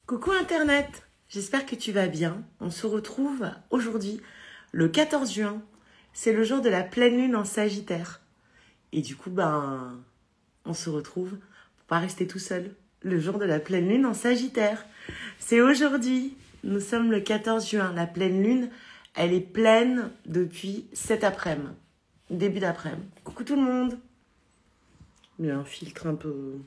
Coucou Internet, j'espère que tu vas bien. On se retrouve aujourd'hui, le 14 juin. C'est le jour de la pleine lune en Sagittaire. Et du coup, on se retrouve pour pas rester tout seul. Le jour de la pleine lune en Sagittaire. C'est aujourd'hui. Nous sommes le 14 juin. La pleine lune, elle est pleine depuis cet après-midi. Début d'après-midi. Coucou tout le monde. Il y a un filtre un peu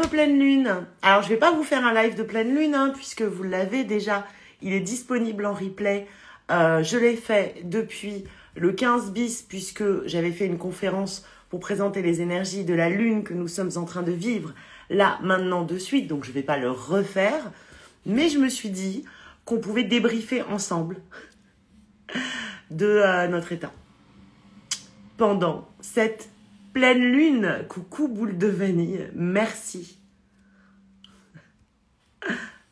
pleine lune. Alors, je vais pas vous faire un live de pleine lune, puisque vous l'avez déjà. Il est disponible en replay. Je l'ai fait depuis le 15 bis, puisque j'avais fait une conférence pour présenter les énergies de la lune que nous sommes en train de vivre là, maintenant, de suite. Donc, je vais pas le refaire. Mais je me suis dit qu'on pouvait débriefer ensemble de notre état pendant cette pleine lune. Coucou boule de vanille, merci.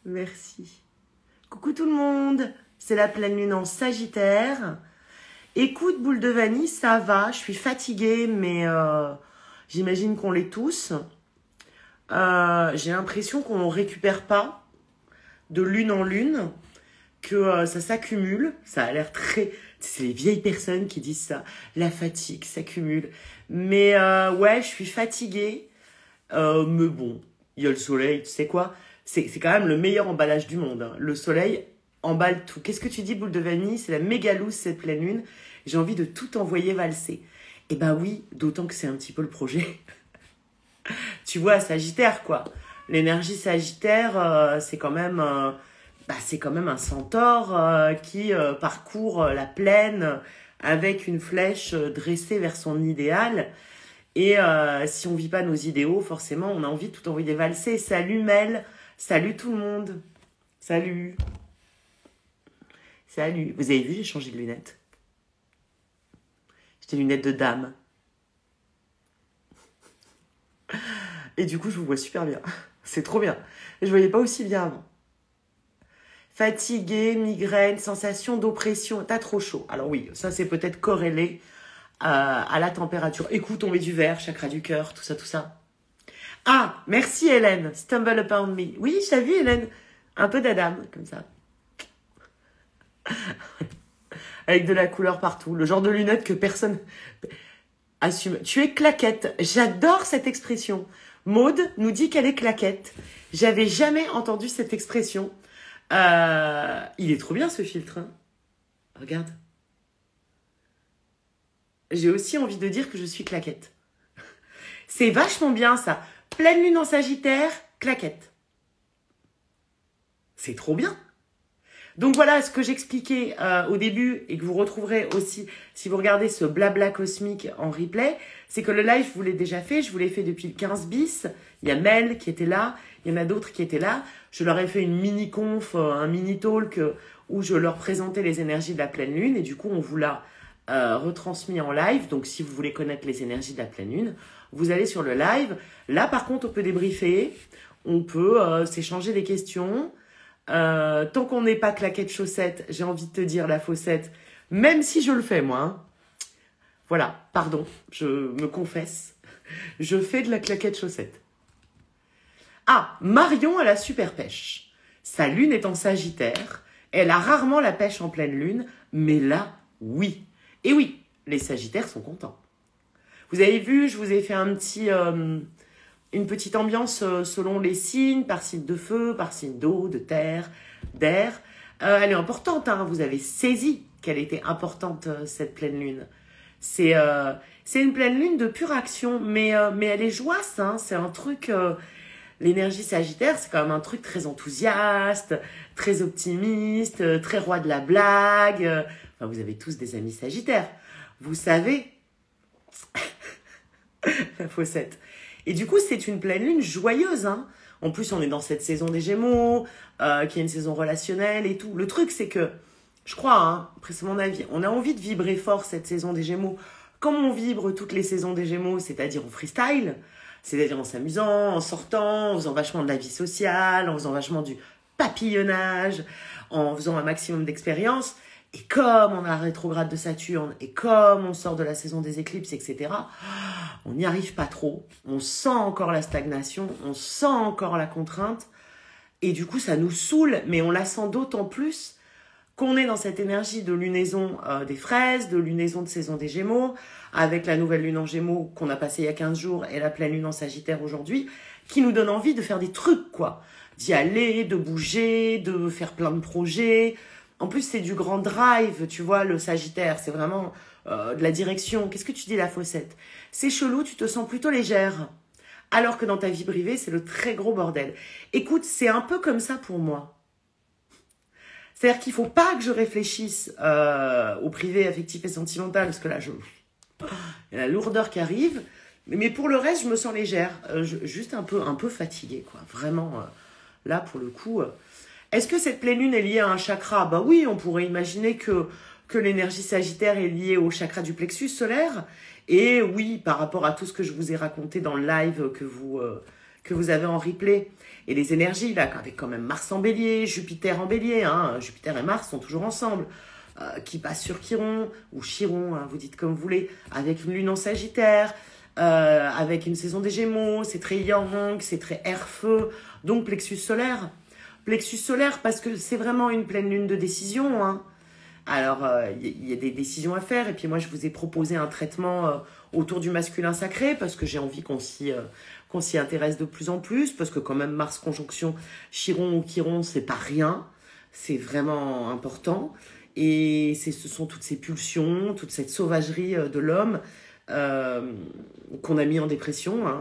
Merci. Coucou tout le monde, c'est la pleine lune en Sagittaire. Écoute boule de vanille, ça va, je suis fatiguée, mais j'imagine qu'on l'est tous. J'ai l'impression qu'on ne récupère pas de lune en lune, que ça s'accumule. Ça a l'air très... C'est les vieilles personnes qui disent ça. La fatigue s'accumule. Mais ouais, je suis fatiguée. Mais bon, il y a le soleil, tu sais quoi? C'est quand même le meilleur emballage du monde. Le soleil emballe tout. Qu'est-ce que tu dis, boule de vanille? C'est la méga loose cette pleine lune. J'ai envie de tout envoyer valser. Eh ben oui, d'autant que c'est un petit peu le projet. Tu vois, Sagittaire, quoi. L'énergie Sagittaire, c'est quand même... c'est quand même un centaure qui parcourt la plaine avec une flèche dressée vers son idéal. Et si on vit pas nos idéaux, forcément, on a envie de tout envoyer valser. Salut Mel, salut tout le monde. Salut. Salut. Vous avez vu, j'ai changé de lunettes. J'ai des lunettes de dame. Et du coup, je vous vois super bien. C'est trop bien. Je voyais pas aussi bien avant. Fatigué, migraine, sensation d'oppression. T'as trop chaud. Alors oui, ça c'est peut-être corrélé à la température. Écoute, on met du verre, chakra du cœur, tout ça, tout ça. Ah, merci Hélène. Stumble upon me. Oui, je t'ai vu Hélène. Un peu d'Adam, comme ça. Avec de la couleur partout. Le genre de lunettes que personne assume. Tu es claquette. J'adore cette expression. Maude nous dit qu'elle est claquette. J'avais jamais entendu cette expression. Il est trop bien ce filtre. Regarde. J'ai aussi envie de dire que je suis claquette. C'est vachement bien ça. Pleine lune en Sagittaire, claquette. C'est trop bien. Donc voilà ce que j'expliquais au début et que vous retrouverez aussi si vous regardez ce blabla cosmique en replay. C'est que le live, je vous l'ai déjà fait. Je vous l'ai fait depuis le 15 bis. Il y a Mel qui était là. Il y en a d'autres qui étaient là. Je leur ai fait une mini-conf, un mini-talk où je leur présentais les énergies de la pleine lune. Et du coup, on vous l'a retransmis en live. Donc, si vous voulez connaître les énergies de la pleine lune, vous allez sur le live. Là, par contre, on peut débriefer. On peut s'échanger des questions. Tant qu'on n'est pas claquette chaussette, j'ai envie de te dire la faussette. Même si je le fais, moi. Voilà, pardon, je me confesse. Je fais de la claquette chaussette. Ah, Marion a la super pêche. Sa lune est en Sagittaire. Elle a rarement la pêche en pleine lune, mais là, oui. Et oui, les Sagittaires sont contents. Vous avez vu, je vous ai fait une petite ambiance selon les signes, par signe de feu, par signe d'eau, de terre, d'air. Elle est importante, vous avez saisi qu'elle était importante, cette pleine lune. C'est une pleine lune de pure action, mais elle est joyeuse, c'est un truc... L'énergie Sagittaire, c'est quand même un truc très enthousiaste, très optimiste, très roi de la blague. Enfin, vous avez tous des amis Sagittaires. Vous savez, la faussette. Et du coup, c'est une pleine lune joyeuse. En plus, on est dans cette saison des Gémeaux, qui est une saison relationnelle et tout. Le truc, c'est que, je crois, après c'est mon avis, on a envie de vibrer fort cette saison des Gémeaux, comme on vibre toutes les saisons des Gémeaux, c'est-à-dire en freestyle. C'est-à-dire en s'amusant, en sortant, en faisant vachement de la vie sociale, en faisant vachement du papillonnage, en faisant un maximum d'expériences. Et comme on a un rétrograde de Saturne, et comme on sort de la saison des éclipses, etc., on n'y arrive pas trop. On sent encore la stagnation, on sent encore la contrainte. Et du coup, ça nous saoule, mais on la sent d'autant plus qu'on est dans cette énergie de lunaison des fraises, de lunaison de saison des Gémeaux, avec la nouvelle lune en Gémeaux qu'on a passée il y a 15 jours et la pleine lune en Sagittaire aujourd'hui, qui nous donne envie de faire des trucs, quoi. D'y aller, de bouger, de faire plein de projets. En plus, c'est du grand drive, tu vois, le Sagittaire. C'est vraiment de la direction. Qu'est-ce que tu dis, la Fawcett? C'est chelou, tu te sens plutôt légère. Alors que dans ta vie privée, c'est le très gros bordel. Écoute, c'est un peu comme ça pour moi. C'est-à-dire qu'il ne faut pas que je réfléchisse au privé, affectif et sentimental, parce que là, il y a la lourdeur qui arrive. Mais pour le reste, je me sens légère. Juste un peu fatiguée, quoi. Vraiment, là, pour le coup... Est-ce que cette pleine lune est liée à un chakra? Bah oui, on pourrait imaginer que l'énergie sagittaire est liée au chakra du plexus solaire. Et oui, par rapport à tout ce que je vous ai raconté dans le live que vous avez en replay. Et les énergies, là, avec quand même Mars en bélier, Jupiter en bélier, hein, Jupiter et Mars sont toujours ensemble, qui passent sur Chiron, ou Chiron, hein, vous dites comme vous voulez, avec une lune en sagittaire, avec une saison des Gémeaux, c'est très yang, c'est très air-feu, donc plexus solaire. Plexus solaire parce que c'est vraiment une pleine lune de décision. Hein. Alors, y a des décisions à faire. Et puis moi, je vous ai proposé un traitement autour du masculin sacré parce que j'ai envie qu'on s'y intéresse de plus en plus. Parce que quand même, Mars conjonction Chiron ou Chiron, c'est pas rien. C'est vraiment important. Et ce sont toutes ces pulsions, toute cette sauvagerie de l'homme qu'on a mis en dépression. Hein,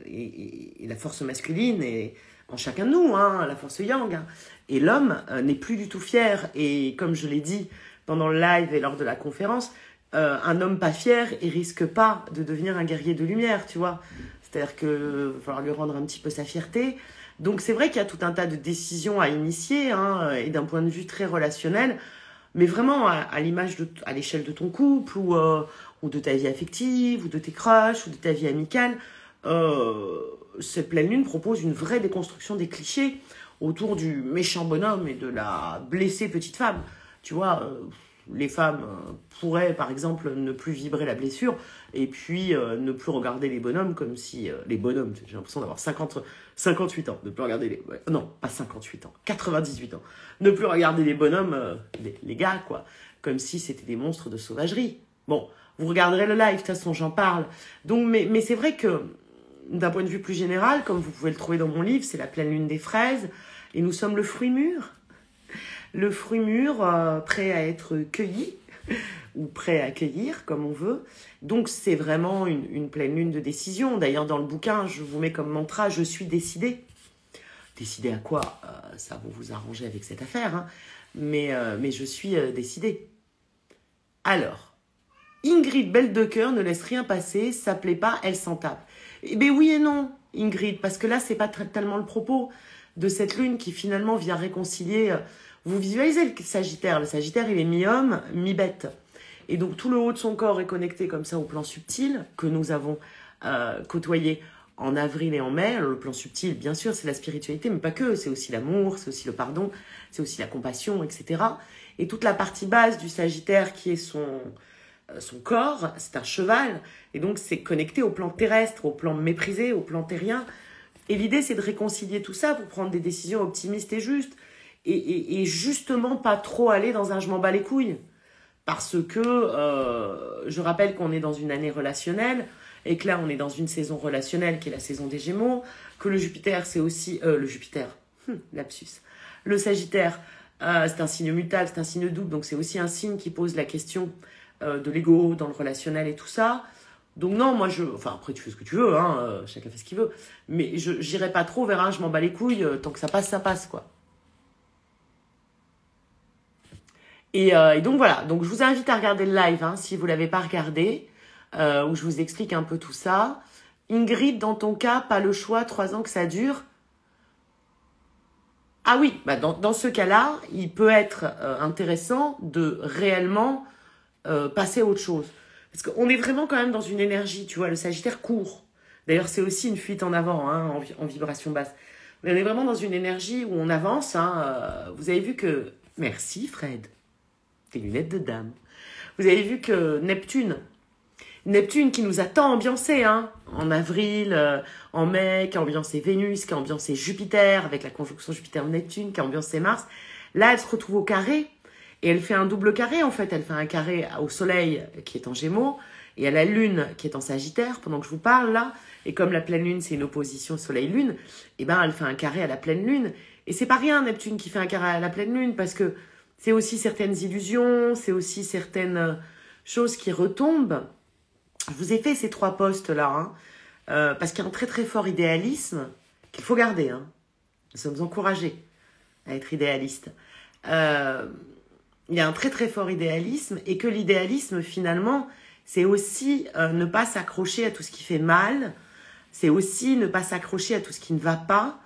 et la force masculine est... en chacun de nous, hein, la force yang. Hein. Et l'homme n'est plus du tout fier. Et comme je l'ai dit pendant le live et lors de la conférence, un homme pas fier, il risque pas de devenir un guerrier de lumière, tu vois. C'est-à-dire qu'il va falloir lui rendre un petit peu sa fierté. Donc c'est vrai qu'il y a tout un tas de décisions à initier, hein, et d'un point de vue très relationnel, mais vraiment à l'image à l'échelle de ton couple ou de ta vie affective, ou de tes crushs, ou de ta vie amicale. Cette pleine lune propose une vraie déconstruction des clichés autour du méchant bonhomme et de la blessée petite femme. Tu vois, les femmes pourraient, par exemple, ne plus vibrer la blessure et puis ne plus regarder les bonhommes comme si... les bonhommes, j'ai l'impression d'avoir 58 ans, ne plus regarder les... non, pas 58 ans, 98 ans. Ne plus regarder les bonhommes, les gars, quoi, comme si c'était des monstres de sauvagerie. Bon, vous regarderez le live, de toute façon, j'en parle. Donc, mais c'est vrai que... d'un point de vue plus général, comme vous pouvez le trouver dans mon livre, c'est la pleine lune des fraises. Et nous sommes le fruit mûr. Le fruit mûr prêt à être cueilli ou prêt à accueillir, comme on veut. Donc, c'est vraiment une pleine lune de décision. D'ailleurs, dans le bouquin, je vous mets comme mantra « Je suis décidée ». Décidée à quoi? Ça vous vous arrangez avec cette affaire. Hein. Mais je suis décidée. Alors, Ingrid Beldecker ne laisse rien passer, ça plaît pas, elle s'en tape. Eh bien oui et non, Ingrid, parce que là, c'est pas tellement le propos de cette lune qui finalement vient réconcilier. Vous visualisez le Sagittaire. Le Sagittaire, il est mi-homme, mi-bête. Et donc, tout le haut de son corps est connecté comme ça au plan subtil que nous avons côtoyé en avril et en mai. Alors, le plan subtil, bien sûr, c'est la spiritualité, mais pas que. C'est aussi l'amour, c'est aussi le pardon, c'est aussi la compassion, etc. Et toute la partie basse du Sagittaire qui est son corps, c'est un cheval, et donc c'est connecté au plan terrestre, au plan méprisé, au plan terrien. Et l'idée, c'est de réconcilier tout ça pour prendre des décisions optimistes et justes, et justement pas trop aller dans un « je m'en bats les couilles ». Parce que je rappelle qu'on est dans une année relationnelle, et que là, on est dans une saison relationnelle qui est la saison des Gémeaux, que le Jupiter, c'est aussi... le Jupiter, lapsus. Le Sagittaire, c'est un signe mutable, c'est un signe double, donc c'est aussi un signe qui pose la question de l'ego, dans le relationnel et tout ça. Donc non, moi enfin après tu fais ce que tu veux, hein, chacun fait ce qu'il veut, mais je n'irai pas trop vers un je m'en bats les couilles, tant que ça passe quoi. Et donc voilà, donc je vous invite à regarder le live, hein, si vous ne l'avez pas regardé, où je vous explique un peu tout ça. Ingrid, dans ton cas, pas le choix, 3 ans que ça dure. Ah oui, bah dans ce cas-là, il peut être intéressant de réellement passer à autre chose. Parce qu'on est vraiment quand même dans une énergie, tu vois, le Sagittaire court. D'ailleurs, c'est aussi une fuite en avant, hein, en vibration basse. Mais on est vraiment dans une énergie où on avance. Hein, vous avez vu que... Merci, Fred. Tes lunettes de dame. Vous avez vu que Neptune qui nous a tant ambiancé, hein, en avril, en mai, qui a ambiancé Vénus, qui a ambiancé Jupiter, avec la conjonction Jupiter-Neptune, qui a ambiancé Mars. Là, elle se retrouve au carré, et elle fait un double carré, en fait. Elle fait un carré au Soleil, qui est en Gémeaux, et à la Lune, qui est en Sagittaire, pendant que je vous parle, là. Et comme la pleine Lune, c'est une opposition Soleil-Lune, eh ben, elle fait un carré à la pleine Lune. Et c'est pas rien, Neptune, qui fait un carré à la pleine Lune, parce que c'est aussi certaines illusions, c'est aussi certaines choses qui retombent. Je vous ai fait ces 3 postes-là, hein, parce qu'il y a un très très fort idéalisme qu'il faut garder. Hein. Nous sommes encouragés à être idéalistes. Il y a un très très fort idéalisme et que l'idéalisme, finalement, c'est aussi ne pas s'accrocher à tout ce qui fait mal. C'est aussi ne pas s'accrocher à tout ce qui ne va pas.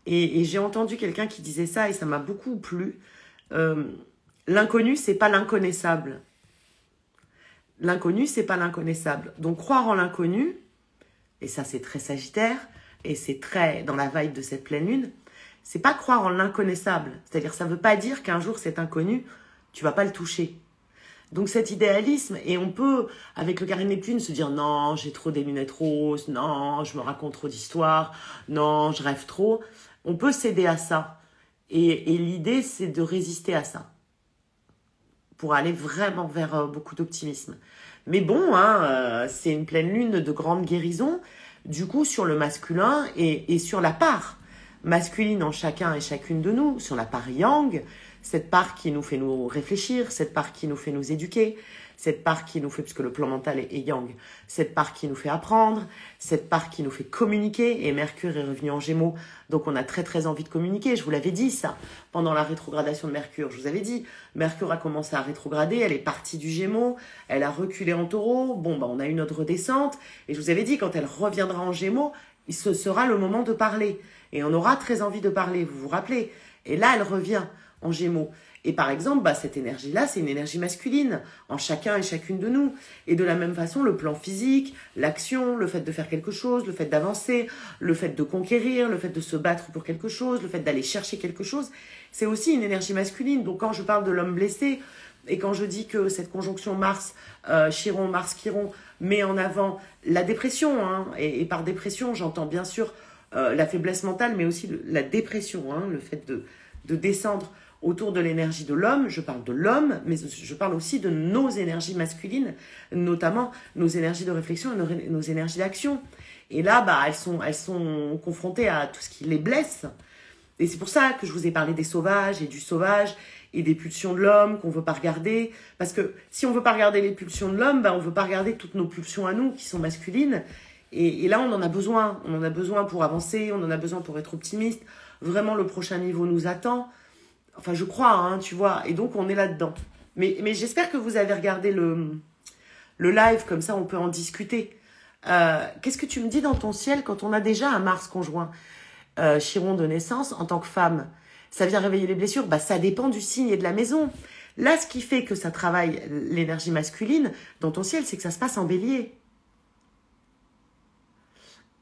Et j'ai entendu quelqu'un qui disait ça et ça m'a beaucoup plu. L'inconnu, c'est pas l'inconnaissable. L'inconnu, c'est pas l'inconnaissable. Donc, croire en l'inconnu, et ça, c'est très Sagittaire, et c'est très dans la vibe de cette pleine lune, c'est pas croire en l'inconnaissable. C'est-à-dire, ça veut pas dire qu'un jour, cet inconnu, tu vas pas le toucher. Donc, cet idéalisme, et on peut, avec le carré de Neptune, se dire, non, j'ai trop des lunettes roses, non, je me raconte trop d'histoires, non, je rêve trop. On peut céder à ça. Et l'idée, c'est de résister à ça, pour aller vraiment vers beaucoup d'optimisme. Mais bon, hein, c'est une pleine lune de grande guérison, du coup, sur le masculin et sur la part masculine en chacun et chacune de nous, sur la part yang, cette part qui nous fait nous réfléchir, cette part qui nous fait nous éduquer, cette part qui nous fait, puisque le plan mental est yang, cette part qui nous fait apprendre, cette part qui nous fait communiquer, et Mercure est revenu en Gémeaux, donc on a très très envie de communiquer, je vous l'avais dit ça, pendant la rétrogradation de Mercure, je vous avais dit, Mercure a commencé à rétrograder, elle est partie du Gémeaux, elle a reculé en Taureau, bon bah on a eu notre redescente, et je vous avais dit, quand elle reviendra en Gémeaux, ce sera le moment de parler, et on aura très envie de parler, vous vous rappelez, et là elle revient en Gémeaux. Et par exemple, bah, cette énergie-là, c'est une énergie masculine en chacun et chacune de nous. Et de la même façon, le plan physique, l'action, le fait de faire quelque chose, le fait d'avancer, le fait de conquérir, le fait de se battre pour quelque chose, le fait d'aller chercher quelque chose, c'est aussi une énergie masculine. Donc quand je parle de l'homme blessé, et quand je dis que cette conjonction Mars-Chiron, Mars-Chiron met en avant la dépression, hein, et par dépression, j'entends bien sûr la faiblesse mentale, mais aussi la dépression, hein, le fait de descendre autour de l'énergie de l'homme, je parle de l'homme, mais je parle aussi de nos énergies masculines, notamment nos énergies de réflexion et nos énergies d'action. Et là, bah, elles sont confrontées à tout ce qui les blesse. Et c'est pour ça que je vous ai parlé des sauvages et du sauvage et des pulsions de l'homme qu'on ne veut pas regarder. Parce que si on ne veut pas regarder les pulsions de l'homme, bah, on ne veut pas regarder toutes nos pulsions à nous qui sont masculines. Et là, on en a besoin. On en a besoin pour avancer, on en a besoin pour être optimiste. Vraiment, le prochain niveau nous attend. Enfin, je crois, hein, tu vois. Et donc, on est là-dedans. Mais j'espère que vous avez regardé le live. Comme ça, on peut en discuter. Qu'est-ce que tu me dis dans ton ciel quand on a déjà un Mars conjoint Chiron de naissance, en tant que femme, ça vient réveiller les blessures? Bah, ça dépend du signe et de la maison. Là, ce qui fait que ça travaille l'énergie masculine dans ton ciel, c'est que ça se passe en bélier.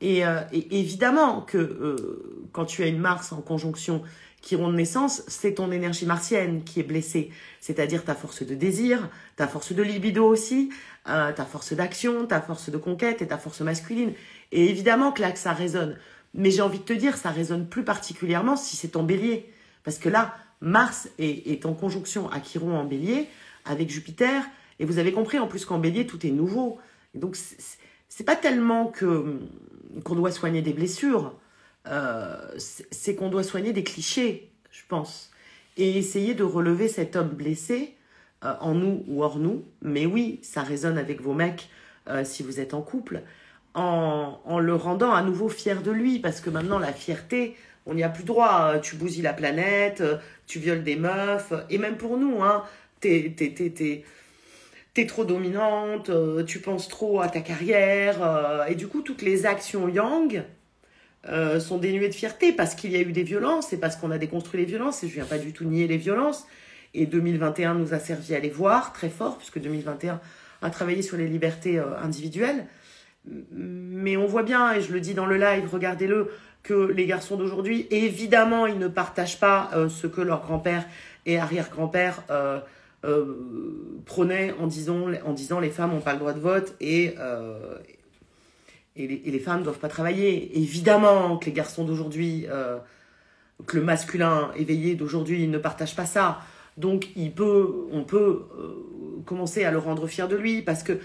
Et évidemment que quand tu as une Mars en conjonction Chiron de naissance, c'est ton énergie martienne qui est blessée. C'est-à-dire ta force de désir, ta force de libido aussi, ta force d'action, ta force de conquête et ta force masculine. Et évidemment que là, que ça résonne. Mais j'ai envie de te dire, ça résonne plus particulièrement si c'est ton bélier. Parce que là, Mars est en conjonction à Chiron en bélier avec Jupiter. Et vous avez compris en plus qu'en bélier, tout est nouveau. Et donc, c'est pas tellement qu'on doit soigner des blessures. C'est qu'on doit soigner des clichés, je pense. Et essayer de relever cet homme blessé, en nous ou hors nous. Mais oui, ça résonne avec vos mecs si vous êtes en couple. En le rendant à nouveau fier de lui. Parce que maintenant, la fierté, on n'y a plus droit. Tu bousilles la planète, tu violes des meufs. Et même pour nous, hein, t'es trop dominante, tu penses trop à ta carrière. Et du coup, toutes les actions yang sont dénuées de fierté parce qu'il y a eu des violences et parce qu'on a déconstruit les violences. Et je ne viens pas du tout nier les violences. Et 2021 nous a servi à les voir très fort, puisque 2021 a travaillé sur les libertés individuelles. Mais on voit bien, et je le dis dans le live, regardez-le, que les garçons d'aujourd'hui, évidemment, ils ne partagent pas ce que leur grand-père et arrière-grand-père prônait en disant les femmes n'ont pas le droit de vote et les femmes ne doivent pas travailler. Évidemment que les garçons d'aujourd'hui, que le masculin éveillé d'aujourd'hui ne partage pas ça. Donc on peut commencer à le rendre fier de lui parce que,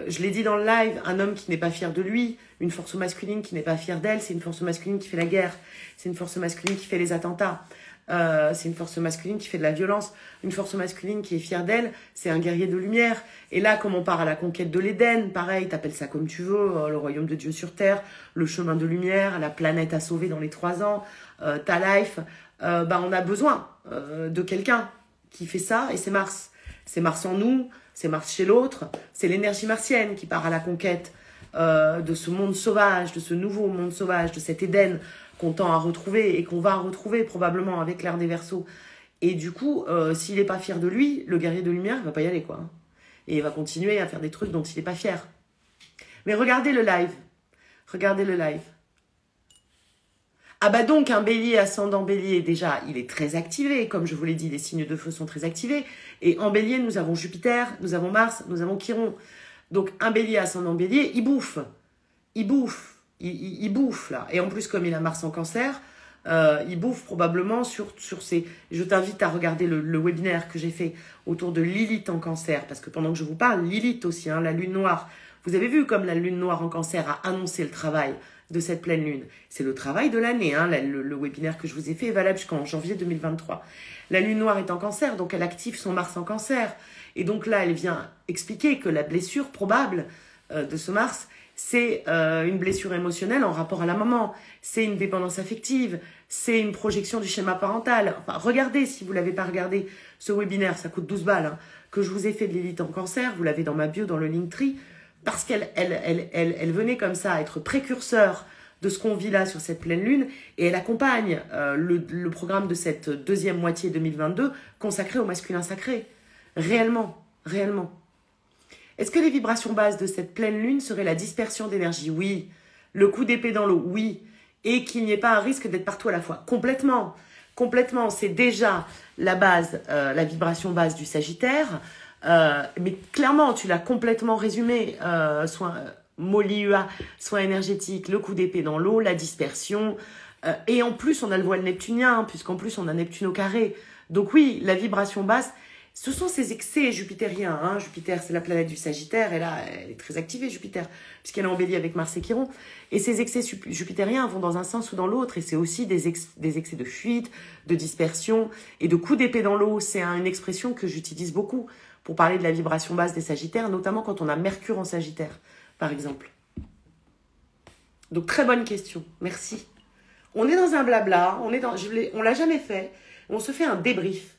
je l'ai dit dans le live, un homme qui n'est pas fier de lui, une force masculine qui n'est pas fière d'elle, c'est une force masculine qui fait la guerre, c'est une force masculine qui fait les attentats, c'est une force masculine qui fait de la violence, une force masculine qui est fière d'elle, c'est un guerrier de lumière. Et là, comme on part à la conquête de l'Éden, pareil, t'appelles ça comme tu veux, le royaume de Dieu sur terre, le chemin de lumière, la planète à sauver dans les 3 ans, ta life, on a besoin de quelqu'un qui fait ça, et c'est Mars. C'est Mars en nous, c'est Mars chez l'autre, c'est l'énergie martienne qui part à la conquête de ce monde sauvage, de ce nouveau monde sauvage, de cet Éden qu'on tend à retrouver et qu'on va retrouver probablement avec l'ère des Verseaux. Et du coup, s'il n'est pas fier de lui, le guerrier de lumière, il va pas y aller, quoi. Et il va continuer à faire des trucs dont il n'est pas fier. Mais regardez le live. Regardez le live. Ah bah donc, un bélier, ascendant bélier, déjà, il est très activé. Comme je vous l'ai dit, les signes de feu sont très activés. Et en bélier, nous avons Jupiter, nous avons Mars, nous avons Chiron. Donc, un bélier, ascendant bélier, il bouffe. Il bouffe. Il bouffe, là. Et en plus, comme il a Mars en cancer, il bouffe probablement sur ces... Je t'invite à regarder le webinaire que j'ai fait autour de Lilith en cancer. Parce que pendant que je vous parle, Lilith aussi, hein, la lune noire. Vous avez vu comme la lune noire en cancer a annoncé le travail de cette pleine lune. C'est le travail de l'année. Hein, le webinaire que je vous ai fait est valable jusqu'en janvier 2023. La lune noire est en cancer, donc elle active son Mars en cancer. Et donc là, elle vient expliquer que la blessure probable de ce Mars, c'est une blessure émotionnelle en rapport à la maman. C'est une dépendance affective. C'est une projection du schéma parental. Enfin, regardez, si vous ne l'avez pas regardé, ce webinaire, ça coûte 12 balles, hein, que je vous ai fait de Lilith en cancer. Vous l'avez dans ma bio, dans le Linktree. Parce qu'elle venait comme ça à être précurseur de ce qu'on vit là sur cette pleine lune, et elle accompagne le programme de cette deuxième moitié 2022 consacré au masculin sacré. Réellement, réellement. Est-ce que les vibrations basses de cette pleine lune seraient la dispersion d'énergie? Oui. Le coup d'épée dans l'eau? Oui. Et qu'il n'y ait pas un risque d'être partout à la fois? Complètement. Complètement. C'est déjà la base, la vibration basse du Sagittaire. Mais clairement, tu l'as complètement résumé, soit Moliua, soit énergétique, le coup d'épée dans l'eau, la dispersion, et en plus on a le voile neptunien, puisqu'en plus on a Neptune au carré. Donc oui, la vibration basse, ce sont ces excès jupitériens. Hein. Jupiter, c'est la planète du Sagittaire, et là, elle est très activée, Jupiter, puisqu'elle est en bélier avec Mars et Chiron. Et ces excès jupitériens vont dans un sens ou dans l'autre, et c'est aussi des excès de fuite, de dispersion, et de coup d'épée dans l'eau. C'est une expression que j'utilise beaucoup pour parler de la vibration basse des Sagittaires, notamment quand on a Mercure en Sagittaire, par exemple. Donc, très bonne question. Merci. On est dans un blabla, on l'a jamais fait. On se fait un débrief.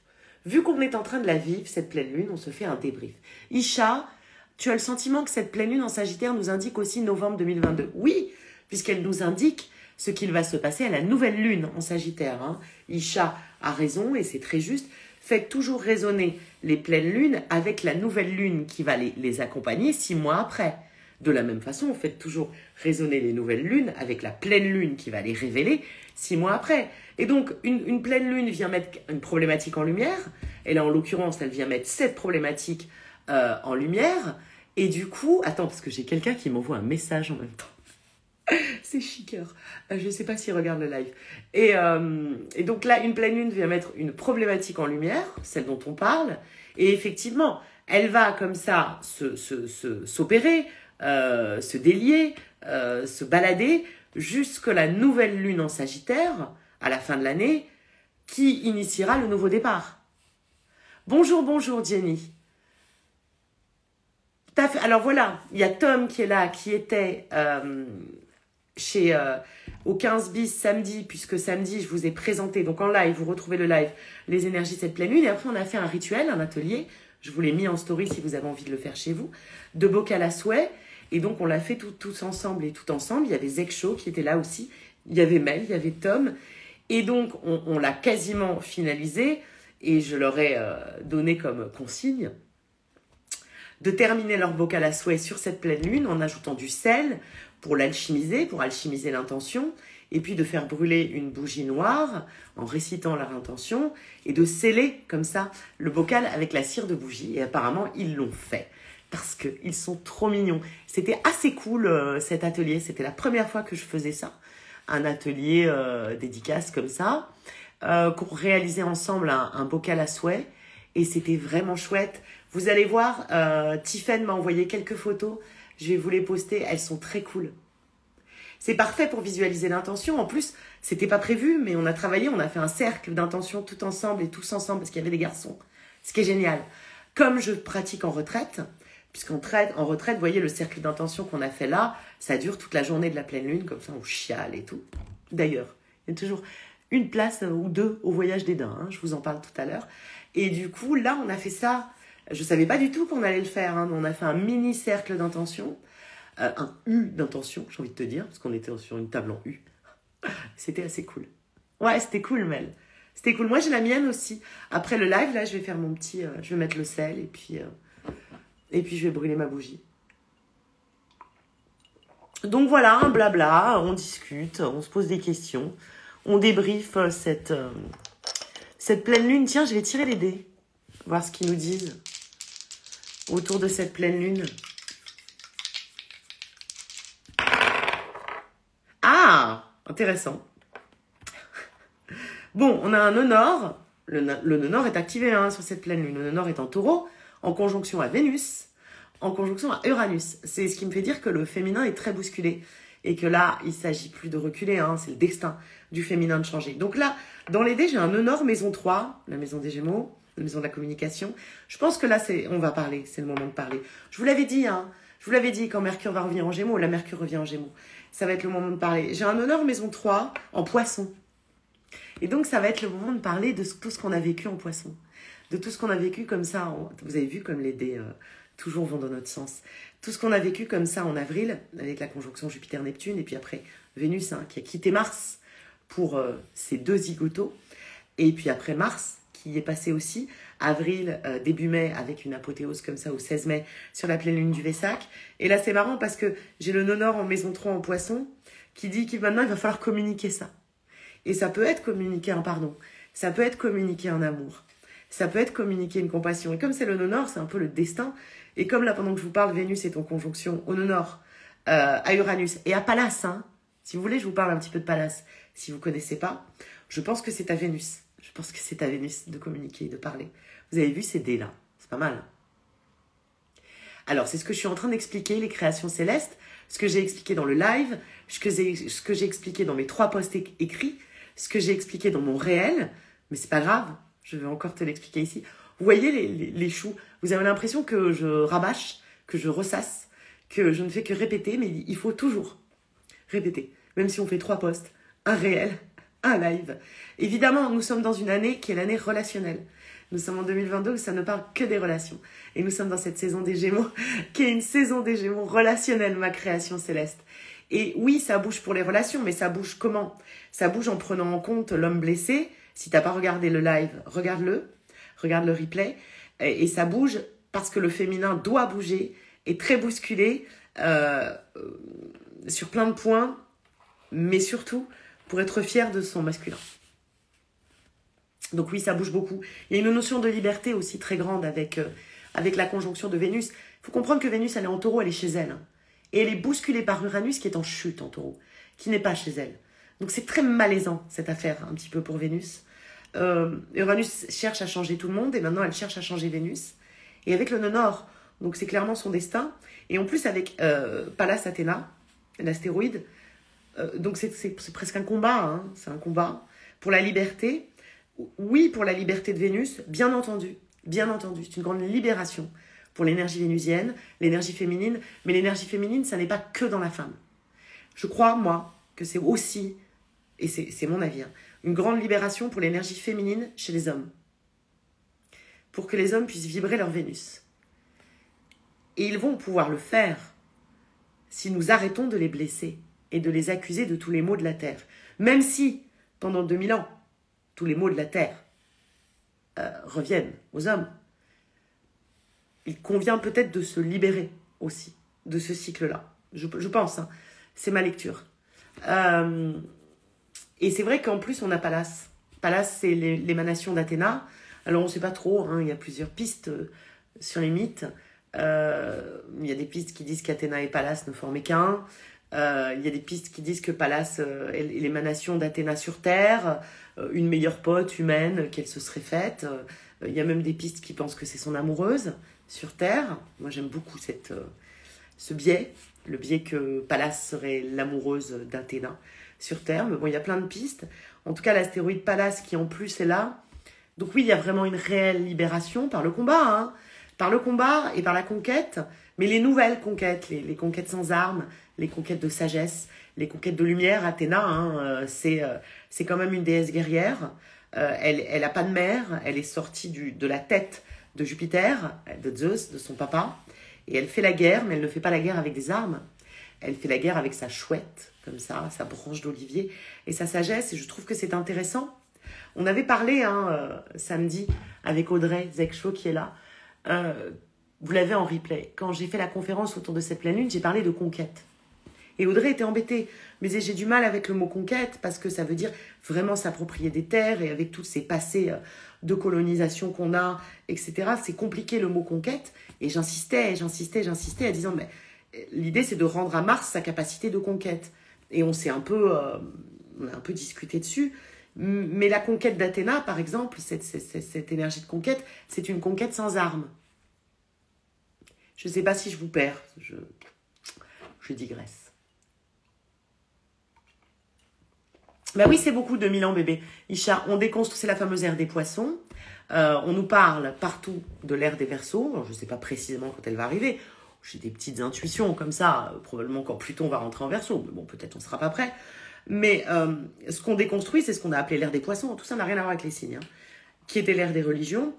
Vu qu'on est en train de la vivre, cette pleine lune, on se fait un débrief. Isha, tu as le sentiment que cette pleine lune en Sagittaire nous indique aussi novembre 2022? Oui, puisqu'elle nous indique ce qu'il va se passer à la nouvelle lune en Sagittaire. Hein. Isha a raison, et c'est très juste. Faites toujours résonner les pleines lunes avec la nouvelle lune qui va les accompagner 6 mois après. De la même façon, faites toujours résonner les nouvelles lunes avec la pleine lune qui va les révéler 6 mois après. Et donc, une pleine lune vient mettre une problématique en lumière. Et là, en l'occurrence, elle vient mettre cette problématique en lumière. Et du coup, attends, parce que j'ai quelqu'un qui m'envoie un message en même temps. C'est chiqueur. Je ne sais pas s'il regarde le live. Et donc là, une pleine lune vient mettre une problématique en lumière, celle dont on parle. Et effectivement, elle va comme ça s'opérer, se délier, se balader jusqu'à la nouvelle lune en Sagittaire, à la fin de l'année, qui initiera le nouveau départ. Bonjour, bonjour Jenny. Alors voilà, il y a Tom qui est là, qui était... au 15 bis samedi, puisque samedi je vous ai présenté, donc en live, vous retrouvez le live, les énergies de cette pleine lune, et après on a fait un rituel, un atelier, je vous l'ai mis en story si vous avez envie de le faire chez vous, de bocal à souhait, et donc on l'a fait tous ensemble et tout ensemble. Il y avait Zexcho qui était là aussi, il y avait Mel, il y avait Tom, et donc on l'a quasiment finalisé, et je leur ai donné comme consigne de terminer leur bocal à souhait sur cette pleine lune en ajoutant du sel, pour l'alchimiser, pour alchimiser l'intention, et puis de faire brûler une bougie noire en récitant leur intention et de sceller comme ça le bocal avec la cire de bougie. Et apparemment, ils l'ont fait parce qu'ils sont trop mignons. C'était assez cool cet atelier, c'était la première fois que je faisais ça, un atelier dédicace comme ça, qu'on réalisait ensemble un bocal à souhait et c'était vraiment chouette. Vous allez voir, Tiffen m'a envoyé quelques photos, je vais vous les poster, elles sont très cool. C'est parfait pour visualiser l'intention. En plus, c'était pas prévu, mais on a travaillé, on a fait un cercle d'intention tout ensemble et tous ensemble parce qu'il y avait des garçons. Ce qui est génial. Comme je pratique en retraite, puisqu'en retraite, vous voyez le cercle d'intention qu'on a fait là, ça dure toute la journée de la pleine lune, comme ça on chiale et tout. D'ailleurs, il y a toujours une place ou deux au voyage des daims, hein, je vous en parle tout à l'heure. Et du coup, là, on a fait ça. Je savais pas du tout qu'on allait le faire, hein, mais on a fait un mini cercle d'intention. Un U d'intention, j'ai envie de te dire, parce qu'on était sur une table en U. C'était assez cool. Ouais, c'était cool, Mel. C'était cool. Moi, j'ai la mienne aussi. Après le live, là, je vais faire mon petit... je vais mettre le sel et puis je vais brûler ma bougie. Donc voilà, un blabla, on discute, on se pose des questions. On débriefe cette pleine lune. Tiens, je vais tirer les dés, voir ce qu'ils nous disent autour de cette pleine lune. Ah, intéressant. Bon, on a un nœud nord. Le nœud nord est activé hein, sur cette pleine lune. Le nœud nord est en taureau, en conjonction à Vénus, en conjonction à Uranus. C'est ce qui me fait dire que le féminin est très bousculé. Et que là, il ne s'agit plus de reculer, hein, c'est le destin du féminin de changer. Donc là, dans les dés, j'ai un nœud nord, maison 3, la maison des Gémeaux, la maison de la communication. Je pense que là, on va parler, c'est le moment de parler. Je vous l'avais dit, hein, quand Mercure va revenir en Gémeaux, la Mercure revient en Gémeaux. Ça va être le moment de parler. J'ai un nœud nord, maison 3, en Poisson. Et donc, ça va être le moment de parler de tout ce qu'on a vécu en Poisson. De tout ce qu'on a vécu comme ça. Vous avez vu comme les dés toujours vont dans notre sens. Tout ce qu'on a vécu comme ça en avril, avec la conjonction Jupiter-Neptune, et puis après Vénus, hein, qui a quitté Mars pour ses deux zigotos. Et puis après Mars, qui est passé aussi, avril, début mai, avec une apothéose comme ça au 16 mai, sur la pleine lune du Vésac. Et là, c'est marrant parce que j'ai le nœud nord en maison 3 en Poisson, qui dit que maintenant, il va falloir communiquer ça. Et ça peut être communiquer un pardon, ça peut être communiquer un amour, ça peut être communiquer une compassion. Et comme c'est le nœud nord, c'est un peu le destin. Et comme là, pendant que je vous parle, Vénus est en conjonction au nœud nord, à Uranus et à Pallas. Hein. Si vous voulez, je vous parle un petit peu de Pallas. Si vous ne connaissez pas, je pense que c'est à Vénus. Je pense que c'est à Vénus de communiquer, de parler. Vous avez vu ces dés-là? C'est pas mal. Alors, c'est ce que je suis en train d'expliquer, les créations célestes, ce que j'ai expliqué dans le live, ce que j'ai expliqué dans mes 3 posts écrits, ce que j'ai expliqué dans mon réel. Mais c'est pas grave, je vais encore te l'expliquer ici. Vous voyez les choux, vous avez l'impression que je rabâche, que je ressasse, que je ne fais que répéter, mais il faut toujours répéter. Même si on fait 3 posts, un réel, un live. Évidemment, nous sommes dans une année qui est l'année relationnelle. Nous sommes en 2022 où ça ne parle que des relations. Et nous sommes dans cette saison des Gémeaux, qui est une saison des Gémeaux relationnelle, ma création céleste. Et oui, ça bouge pour les relations, mais ça bouge comment? Ça bouge en prenant en compte l'homme blessé. Si t'as pas regardé le live, regarde-le. Regarde le replay. Et ça bouge parce que le féminin doit bouger, est très bousculé sur plein de points, mais surtout pour être fier de son masculin. Donc oui, ça bouge beaucoup. Il y a une notion de liberté aussi très grande avec la conjonction de Vénus. Il faut comprendre que Vénus, elle est en taureau, elle est chez elle. Hein. Et elle est bousculée par Uranus qui est en chute en taureau, qui n'est pas chez elle. Donc c'est très malaisant cette affaire, un petit peu pour Vénus. Uranus cherche à changer tout le monde et maintenant elle cherche à changer Vénus. Et avec le nœud nord, donc c'est clairement son destin. Et en plus avec Pallas Athéna, l'astéroïde, donc c'est presque un combat, hein, c'est un combat pour la liberté. Oui, pour la liberté de Vénus, bien entendu, c'est une grande libération pour l'énergie vénusienne, l'énergie féminine, mais l'énergie féminine, ça n'est pas que dans la femme. Je crois, moi, que c'est aussi, et c'est mon avis, hein, une grande libération pour l'énergie féminine chez les hommes, pour que les hommes puissent vibrer leur Vénus. Et ils vont pouvoir le faire si nous arrêtons de les blesser et de les accuser de tous les maux de la terre. Même si, pendant 2000 ans, tous les maux de la terre reviennent aux hommes, il convient peut-être de se libérer aussi de ce cycle-là. Je pense, hein, c'est ma lecture. Et c'est vrai qu'en plus, on a Pallas. Pallas, c'est l'émanation d'Athéna. Alors, on ne sait pas trop, hein, il y a plusieurs pistes sur les mythes. Il y a des pistes qui disent qu'Athéna et Pallas ne formaient qu'un. Il y a des pistes qui disent que Pallas est l'émanation d'Athéna sur Terre, une meilleure pote humaine qu'elle se serait faite. Il y a même des pistes qui pensent que c'est son amoureuse sur Terre. Moi, j'aime beaucoup ce biais, le biais que Pallas serait l'amoureuse d'Athéna sur Terre. Mais bon, il y a plein de pistes. En tout cas, l'astéroïde Pallas qui en plus est là. Donc oui, il y a vraiment une réelle libération par le combat, hein, par le combat et par la conquête, mais les nouvelles conquêtes, les conquêtes sans armes, les conquêtes de sagesse, les conquêtes de lumière. Athéna, hein, c'est quand même une déesse guerrière. Elle a pas de mère, elle est sortie de la tête de Jupiter, de Zeus, de son papa, et elle fait la guerre, mais elle ne fait pas la guerre avec des armes. Elle fait la guerre avec sa chouette, comme ça, sa branche d'olivier, et sa sagesse, et je trouve que c'est intéressant. On avait parlé samedi avec Audrey Zekcho qui est là. Vous l'avez en replay. Quand j'ai fait la conférence autour de cette pleine lune, j'ai parlé de conquête. Et Audrey était embêtée. Mais j'ai du mal avec le mot conquête parce que ça veut dire vraiment s'approprier des terres et avec tous ces passés de colonisation qu'on a, etc. C'est compliqué le mot conquête. Et j'insistais en disant mais l'idée c'est de rendre à Mars sa capacité de conquête. Et on a un peu discuté dessus. Mais la conquête d'Athéna, par exemple, cette énergie de conquête, c'est une conquête sans armes. Je ne sais pas si je vous perds, je digresse. Ben oui, c'est beaucoup 2000 ans, bébé. Isha, on déconstruit, c'est la fameuse ère des poissons. On nous parle partout de l'ère des Verseaux. Alors, je ne sais pas précisément quand elle va arriver. J'ai des petites intuitions comme ça. Probablement quand Pluton va rentrer en Verseau. Mais bon, peut-être on ne sera pas prêt. Mais ce qu'on déconstruit, c'est ce qu'on a appelé l'ère des poissons. Tout ça n'a rien à voir avec les signes. Hein. Qui était l'ère des religions,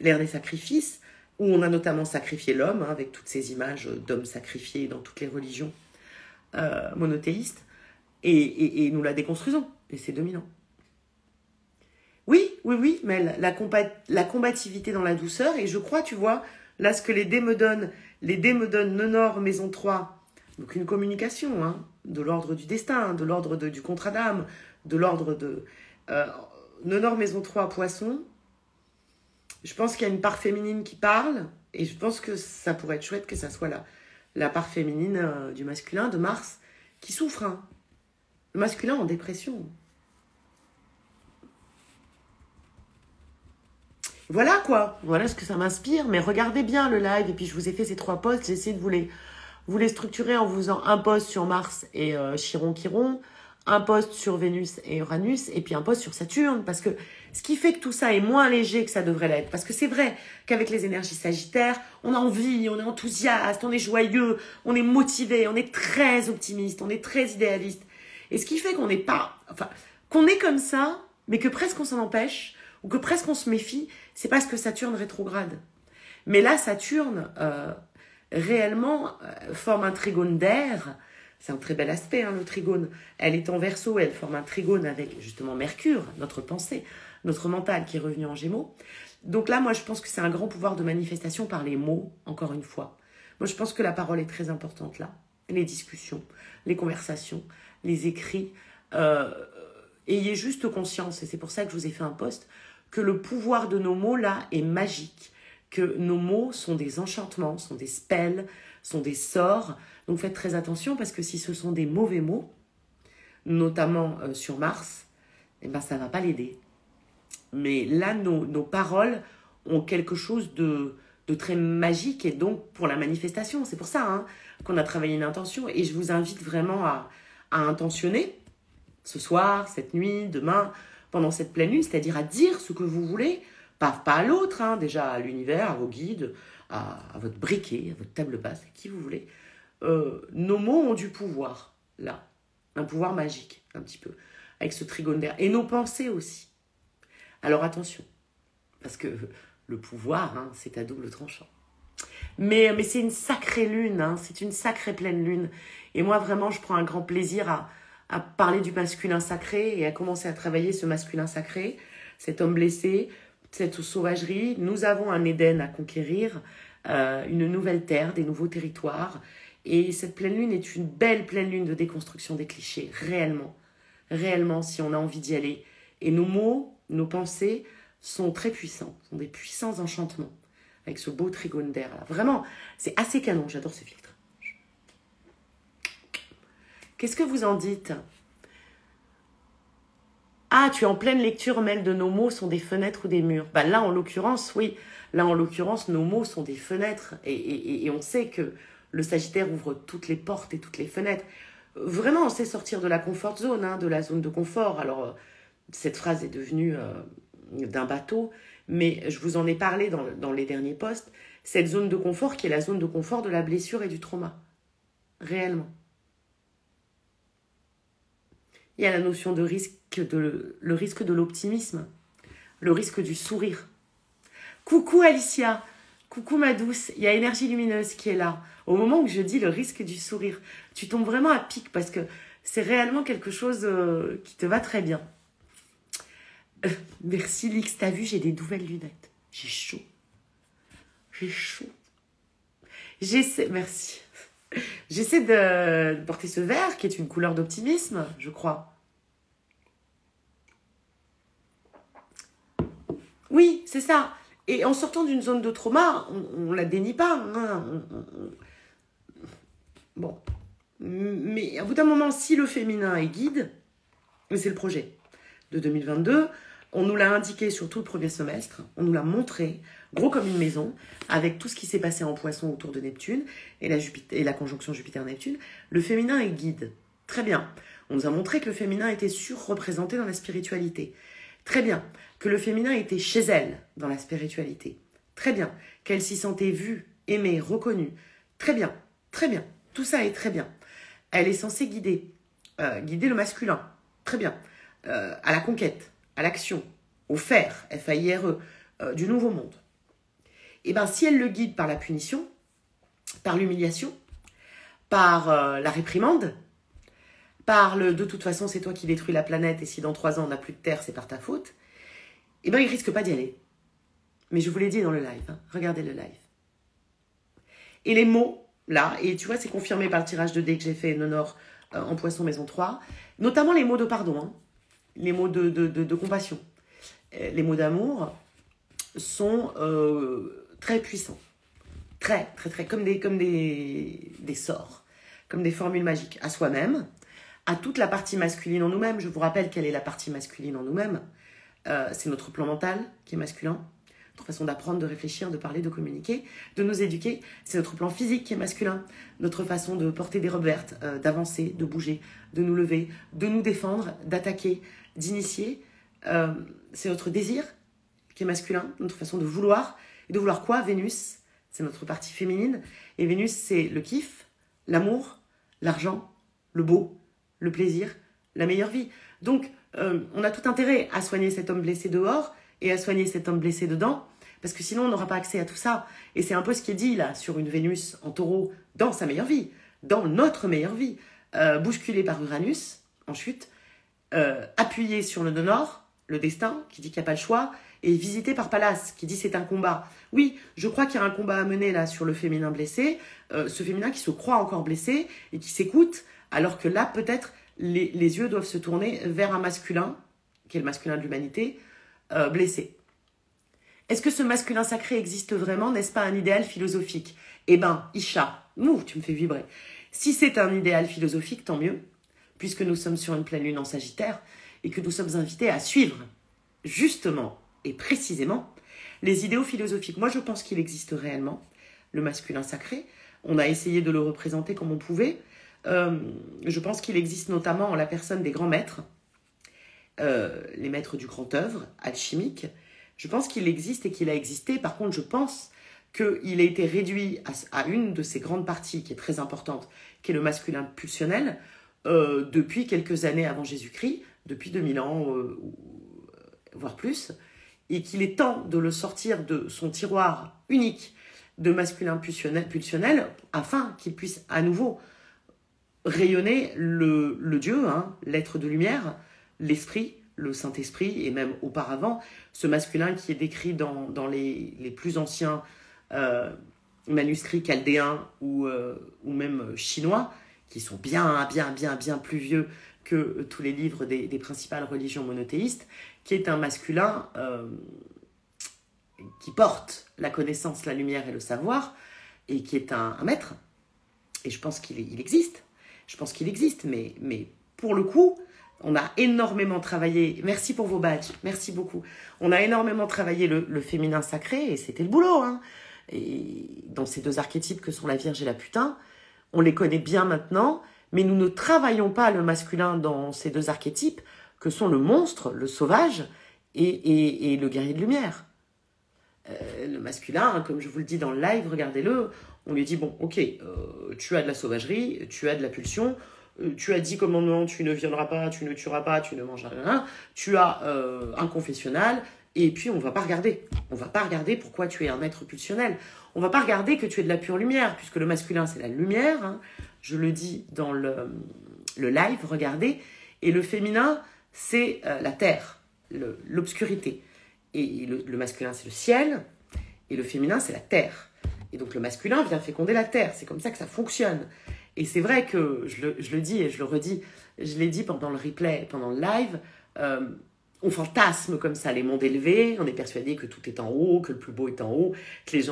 l'ère des sacrifices, où on a notamment sacrifié l'homme, hein, avec toutes ces images d'hommes sacrifiés dans toutes les religions monothéistes. Et nous la déconstruisons. Et c'est 2000 ans. Oui, mais la combativité dans la douceur. Et je crois, tu vois, là, ce que les dés me donnent Nonor, Maison 3, donc une communication, hein, de l'ordre du destin, de l'ordre du contrat d'âme, de l'ordre de... Nonor, Maison 3, Poisson. Je pense qu'il y a une part féminine qui parle. Et je pense que ça pourrait être chouette que ça soit la part féminine du masculin, de Mars, qui souffre, hein. Le masculin en dépression. Voilà quoi, voilà ce que ça m'inspire. Mais regardez bien le live. Et puis je vous ai fait ces 3 posts. J'ai essayé de vous les structurer en vous faisant un post sur Mars et Chiron, un post sur Vénus et Uranus, et puis un post sur Saturne. Parce que ce qui fait que tout ça est moins léger que ça devrait l'être. Parce que c'est vrai qu'avec les énergies sagittaires, on a envie, on est enthousiaste, on est joyeux, on est motivé, on est très optimiste, on est très idéaliste. Et ce qui fait qu'on n'est pas... Enfin, qu'on est comme ça, mais que presque on s'en empêche, ou que presque on se méfie, c'est parce que Saturne rétrograde. Mais là, Saturne, réellement, forme un trigone d'air. C'est un très bel aspect, hein, le trigone. Elle est en Verseau, elle forme un trigone avec, justement, Mercure, notre pensée, notre mental qui est revenu en Gémeaux. Donc là, moi, je pense que c'est un grand pouvoir de manifestation par les mots, encore une fois. Moi, je pense que la parole est très importante là. Les discussions, les conversations, les écrits. Ayez juste conscience, et c'est pour ça que je vous ai fait un post, que le pouvoir de nos mots là est magique, que nos mots sont des enchantements, sont des spells, sont des sorts. Donc faites très attention parce que si ce sont des mauvais mots, notamment sur Mars, eh ben ça ne va pas l'aider. Mais là, nos paroles ont quelque chose de très magique et donc pour la manifestation. C'est pour ça, hein, qu'on a travaillé une intention et je vous invite vraiment à intentionner ce soir, cette nuit, demain, pendant cette pleine lune, c'est-à-dire à dire ce que vous voulez, pas à l'autre, hein, déjà à l'univers, à vos guides, à votre briquet, à votre table basse, à qui vous voulez. Nos mots ont du pouvoir, là, un pouvoir magique, un petit peu, avec ce trigone d'air, et nos pensées aussi. Alors attention, parce que le pouvoir, hein, c'est à double tranchant. Mais c'est une sacrée lune, hein, c'est une sacrée pleine lune, et moi vraiment je prends un grand plaisir à parler du masculin sacré et à commencer à travailler ce masculin sacré, cet homme blessé, cette sauvagerie. Nous avons un Éden à conquérir, une nouvelle terre, des nouveaux territoires. Et cette pleine lune est une belle pleine lune de déconstruction des clichés, réellement. réellement, si on a envie d'y aller. Et nos mots, nos pensées sont très puissants, sont des puissants enchantements, avec ce beau trigone d'air là. Vraiment, c'est assez canon, j'adore ce filtre. Qu'est-ce que vous en dites? Ah, tu es en pleine lecture, Mel, de nos mots sont des fenêtres ou des murs. Bah, là, en l'occurrence, oui. Là, en l'occurrence, nos mots sont des fenêtres. Et on sait que le Sagittaire ouvre toutes les portes et toutes les fenêtres. Vraiment, on sait sortir de la comfort zone, hein, de la zone de confort. Alors, cette phrase est devenue d'un bateau, mais je vous en ai parlé dans les derniers posts. Cette zone de confort qui est la zone de confort de la blessure et du trauma. Réellement. Il y a la notion de risque, le risque de l'optimisme, le risque du sourire. Coucou Alicia, coucou ma douce, il y a Énergie Lumineuse qui est là. Au moment où je dis le risque du sourire, tu tombes vraiment à pic parce que c'est réellement quelque chose qui te va très bien. Merci Lix, t'as vu, j'ai des nouvelles lunettes. J'ai chaud. J'ai chaud. Merci. J'essaie de porter ce vert qui est une couleur d'optimisme, je crois. Oui, c'est ça. Et en sortant d'une zone de trauma, on la dénie pas. Hein, Bon. Mais à bout d'un moment, si le féminin est guide, c'est le projet de 2022, on nous l'a indiqué sur tout le premier semestre, on nous l'a montré, gros comme une maison, avec tout ce qui s'est passé en Poisson autour de Neptune et la conjonction Jupiter-Neptune, le féminin est guide. Très bien. On nous a montré que le féminin était surreprésenté dans la spiritualité. Très bien. Que le féminin était chez elle dans la spiritualité. Très bien. Qu'elle s'y sentait vue, aimée, reconnue. Très bien. Très bien. Tout ça est très bien. Elle est censée guider le masculin. Très bien. À la conquête, à l'action, au faire, F-A-I-R-E, du nouveau monde. Et bien, si elle le guide par la punition, par l'humiliation, par la réprimande, par le « de toute façon, c'est toi qui détruis la planète et si dans 3 ans on n'a plus de terre, c'est par ta faute », eh bien, il risque pas d'y aller. Mais je vous l'ai dit dans le live, hein, regardez le live. Et les mots, là, et tu vois, c'est confirmé par le tirage de dés que j'ai fait Nonor en Poisson Maison 3, notamment les mots de pardon, hein, les mots de compassion, les mots d'amour sont très puissants. Très, comme des sorts, comme des formules magiques à soi-même, à toute la partie masculine en nous-mêmes. Je vous rappelle quelle est la partie masculine en nous-mêmes. C'est notre plan mental qui est masculin, notre façon d'apprendre, de réfléchir, de parler, de communiquer, de nous éduquer. C'est notre plan physique qui est masculin, notre façon de porter des robes vertes, d'avancer, de bouger, de nous lever, de nous défendre, d'attaquer, d'initier. C'est notre désir qui est masculin, notre façon de vouloir. Et de vouloir quoi? Vénus, c'est notre partie féminine. Et Vénus, c'est le kiff, l'amour, l'argent, le beau, le plaisir, la meilleure vie. Donc, on a tout intérêt à soigner cet homme blessé dehors et à soigner cet homme blessé dedans, parce que sinon, on n'aura pas accès à tout ça. Et c'est un peu ce qui est dit, là, sur une Vénus en taureau, dans sa meilleure vie, dans notre meilleure vie, bousculée par Uranus, en chute, appuyée sur le nœud nord, le destin, qui dit qu'il n'y a pas le choix, et visité par Pallas, qui dit c'est un combat. Oui, je crois qu'il y a un combat à mener là sur le féminin blessé, ce féminin qui se croit encore blessé et qui s'écoute, alors que là, peut-être, les yeux doivent se tourner vers un masculin, qui est le masculin de l'humanité, blessé. Est-ce que ce masculin sacré existe vraiment? N'est-ce pas un idéal philosophique? Eh ben, Isha, tu me fais vibrer. Si c'est un idéal philosophique, tant mieux, puisque nous sommes sur une pleine lune en Sagittaire et que nous sommes invités à suivre, justement et précisément, les idéaux philosophiques. Moi, je pense qu'il existe réellement, le masculin sacré. On a essayé de le représenter comme on pouvait. Je pense qu'il existe notamment en la personne des grands maîtres, les maîtres du grand œuvre alchimique. Je pense qu'il existe et qu'il a existé. Par contre, je pense qu'il a été réduit à une de ces grandes parties qui est très importante, qui est le masculin pulsionnel, depuis quelques années avant Jésus-Christ, depuis 2000 ans, voire plus, et qu'il est temps de le sortir de son tiroir unique de masculin pulsionnel afin qu'il puisse à nouveau rayonner le Dieu, hein, l'être de lumière, l'esprit, le Saint-Esprit, et même auparavant, ce masculin qui est décrit dans les plus anciens manuscrits chaldéens ou même chinois, qui sont bien plus vieux que tous les livres des principales religions monothéistes, qui est un masculin qui porte la connaissance, la lumière et le savoir, et qui est un maître. Et je pense qu'il existe. Je pense qu'il existe, mais pour le coup, on a énormément travaillé. Merci pour vos badges, merci beaucoup. On a énormément travaillé le féminin sacré, et c'était le boulot. Hein. Et dans ces deux archétypes que sont la Vierge et la Putain, on les connaît bien maintenant, mais nous ne travaillons pas le masculin dans ces deux archétypes, que sont le monstre, le sauvage, et le guerrier de lumière. Le masculin, hein, comme je vous le dis dans le live, regardez-le, on lui dit, bon, ok, tu as de la sauvagerie, tu as de la pulsion, tu as 10 commandements, tu ne violeras pas, tu ne tueras pas, tu ne mangeras rien, tu as un confessionnal, et puis on va pas regarder. On va pas regarder pourquoi tu es un être pulsionnel. On va pas regarder que tu es de la pure lumière, puisque le masculin, c'est la lumière, hein, je le dis dans le live, regardez, et le féminin, c'est la terre, l'obscurité. Et le masculin, c'est le ciel, et le féminin, c'est la terre. Et donc, le masculin vient féconder la terre. C'est comme ça que ça fonctionne. Et c'est vrai que, je le dis et je le redis, je l'ai dit pendant le replay, pendant le live, on fantasme comme ça les mondes élevés, on est persuadé que tout est en haut, que le plus beau est en haut, que les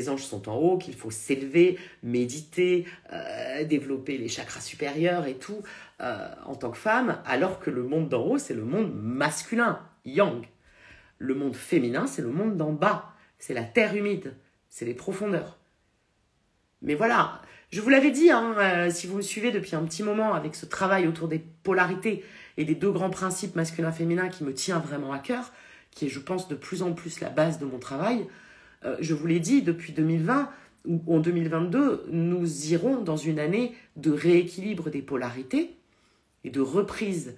anges sont en haut, qu'il faut s'élever, méditer, développer les chakras supérieurs et tout, en tant que femme, alors que le monde d'en haut, c'est le monde masculin, yang. Le monde féminin, c'est le monde d'en bas. C'est la terre humide. C'est les profondeurs. Mais voilà, je vous l'avais dit, hein, si vous me suivez depuis un petit moment avec ce travail autour des polarités et des deux grands principes masculin-féminin qui me tient vraiment à cœur, qui est, je pense, de plus en plus la base de mon travail, je vous l'ai dit, depuis 2020, ou en 2022, nous irons dans une année de rééquilibre des polarités et de reprise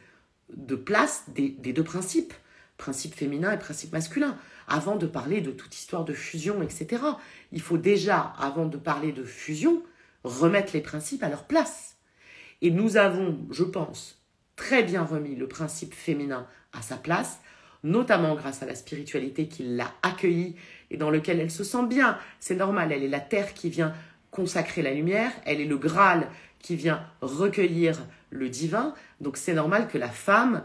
de place des deux principes. Principe féminin et principe masculin, avant de parler de toute histoire de fusion, etc. Il faut déjà, avant de parler de fusion, remettre les principes à leur place. Et nous avons, je pense, très bien remis le principe féminin à sa place, notamment grâce à la spiritualité qui l'a accueillie et dans lequel elle se sent bien. C'est normal, elle est la terre qui vient consacrer la lumière, elle est le Graal qui vient recueillir le divin, donc c'est normal que la femme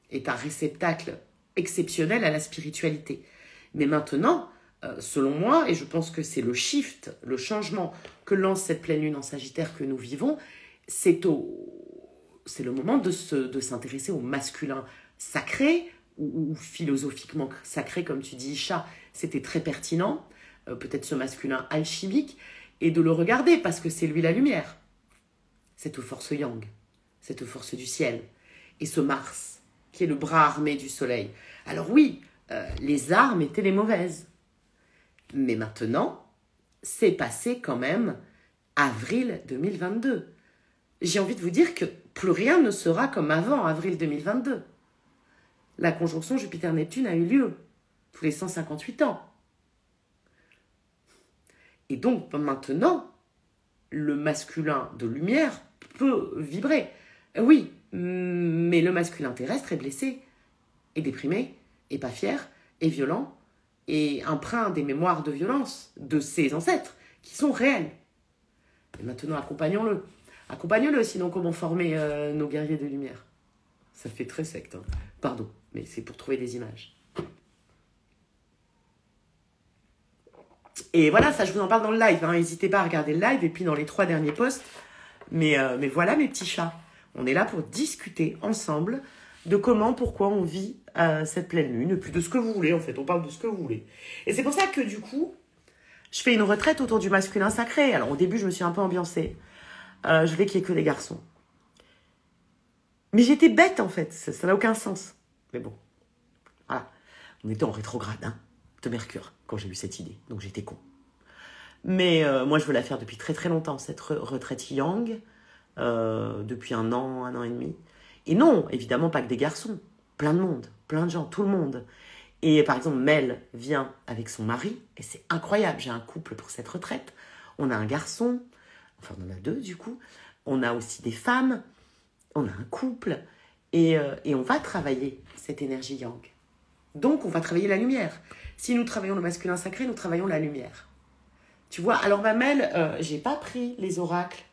est un réceptacle exceptionnel à la spiritualité. Mais maintenant, selon moi, et je pense que c'est le shift, le changement que lance cette pleine lune en Sagittaire que nous vivons, c'est le moment de s'intéresser au masculin sacré, ou philosophiquement sacré, comme tu dis, Isha, c'était très pertinent, peut-être ce masculin alchimique, et de le regarder, parce que c'est lui la lumière, cette force yang, cette force du ciel, et ce Mars, qui est le bras armé du soleil. Alors oui, les armes étaient les mauvaises. Mais maintenant, c'est passé quand même avril 2022. J'ai envie de vous dire que plus rien ne sera comme avant avril 2022. La conjonction Jupiter-Neptune a eu lieu tous les 158 ans. Et donc maintenant, le masculin de lumière peut vibrer. Oui, mais le masculin terrestre est blessé, est déprimé, est pas fier, est violent, et empreint des mémoires de violence de ses ancêtres, qui sont réels. Et maintenant, accompagnons-le. Accompagnons-le, sinon comment former nos guerriers de lumière? Ça fait très secte, hein. Pardon, mais c'est pour trouver des images. Et voilà, ça je vous en parle dans le live, hein. N'hésitez pas à regarder le live, et puis dans les 3 derniers posts. Mais voilà mes petits chats. On est là pour discuter ensemble de comment, pourquoi on vit cette pleine lune, et puis de ce que vous voulez, en fait. On parle de ce que vous voulez. Et c'est pour ça que, du coup, je fais une retraite autour du masculin sacré. Alors, au début, je me suis un peu ambiancée. Je voulais qu'il n'y ait que des garçons. Mais j'étais bête, en fait. Ça n'a aucun sens. Mais bon, voilà. On était en rétrograde, hein, de Mercure, quand j'ai eu cette idée. Donc, j'étais con. Mais moi, je veux la faire depuis très, très longtemps, cette retraite yang. Depuis un an et demi. Et non, évidemment pas que des garçons, plein de monde, plein de gens, tout le monde. Et par exemple, Mel vient avec son mari, et c'est incroyable, j'ai un couple pour cette retraite. On a un garçon, enfin on en a 2 du coup, on a aussi des femmes, on a un couple, et on va travailler cette énergie yang. Donc on va travailler la lumière. Si nous travaillons le masculin sacré, nous travaillons la lumière. Tu vois, alors ma Mel, j'ai pas pris les oracles.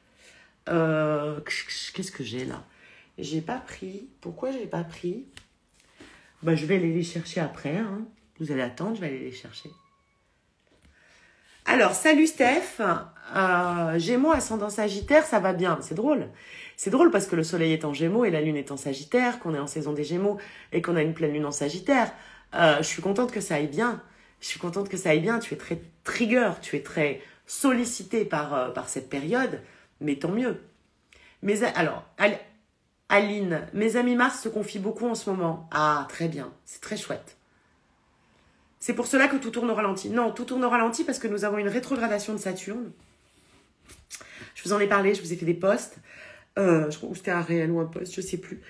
Qu'est-ce que j'ai là? J'ai pas pris. Pourquoi j'ai pas pris? Bah, je vais aller les chercher après. Hein. Vous allez attendre, je vais aller les chercher. Alors, salut Steph. Gémeaux, ascendant Sagittaire, ça va bien. C'est drôle. C'est drôle parce que le soleil est en Gémeaux et la lune est en Sagittaire, qu'on est en saison des Gémeaux et qu'on a une pleine lune en Sagittaire. Je suis contente que ça aille bien. Je suis contente que ça aille bien. Tu es très trigger, tu es très sollicité par cette période, mais tant mieux. Alors, Aline, mes amis Mars se confient beaucoup en ce moment. Ah, très bien. C'est très chouette. C'est pour cela que tout tourne au ralenti. Non, tout tourne au ralenti parce que nous avons une rétrogradation de Saturne. Je vous en ai parlé, je vous ai fait des posts. Je crois que c'était un réel ou un post, je ne sais plus.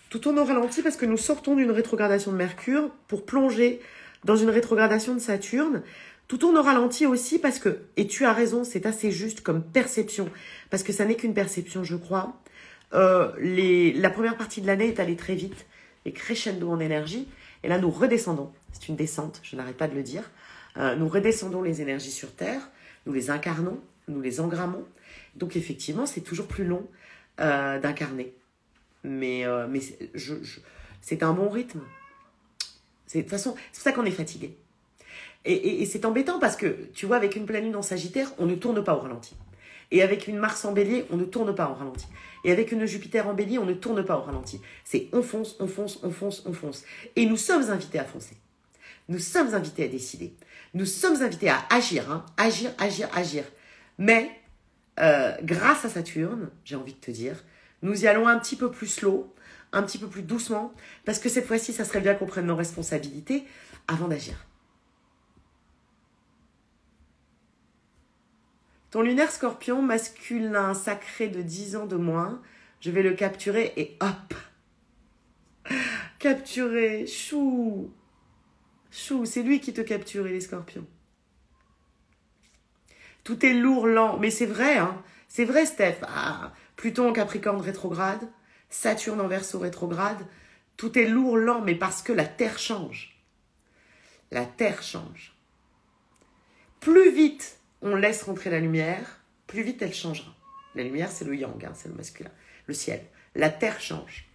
Tout tourne au ralenti parce que nous sortons d'une rétrogradation de Mercure pour plonger dans une rétrogradation de Saturne. Tout tourne au ralenti aussi parce que, et tu as raison, c'est assez juste comme perception, parce que ça n'est qu'une perception, je crois. La première partie de l'année est allée très vite et crescendo en énergie. Et là, nous redescendons. C'est une descente, je n'arrête pas de le dire. Nous redescendons les énergies sur Terre, nous les incarnons, nous les engrammons. Donc, effectivement, c'est toujours plus long d'incarner. Mais c'est un bon rythme. De toute façon, c'est pour ça qu'on est fatigué. Et c'est embêtant parce que, tu vois, avec une pleine lune en Sagittaire, on ne tourne pas au ralenti. Et avec une Mars en Bélier, on ne tourne pas au ralenti. Et avec une Jupiter en Bélier, on ne tourne pas au ralenti. C'est on fonce, on fonce, on fonce, on fonce. Et nous sommes invités à foncer. Nous sommes invités à décider. Nous sommes invités à agir, hein. Agir, agir, agir. Mais, grâce à Saturne, j'ai envie de te dire, nous y allons un petit peu plus slow, un petit peu plus doucement, parce que cette fois-ci, ça serait bien qu'on prenne nos responsabilités avant d'agir. Ton lunaire Scorpion, masculin sacré de 10 ans de moins, je vais le capturer et hop. Capturer, chou. Chou, c'est lui qui te capture, les Scorpions. Tout est lourd, lent, mais c'est vrai, hein. C'est vrai, Steph. Ah, Pluton en Capricorne rétrograde, Saturne en Verseau rétrograde, tout est lourd, lent, mais parce que la Terre change. La Terre change. Plus vite on laisse rentrer la lumière, plus vite elle changera. La lumière, c'est le yang, hein, c'est le masculin, le ciel. La Terre change.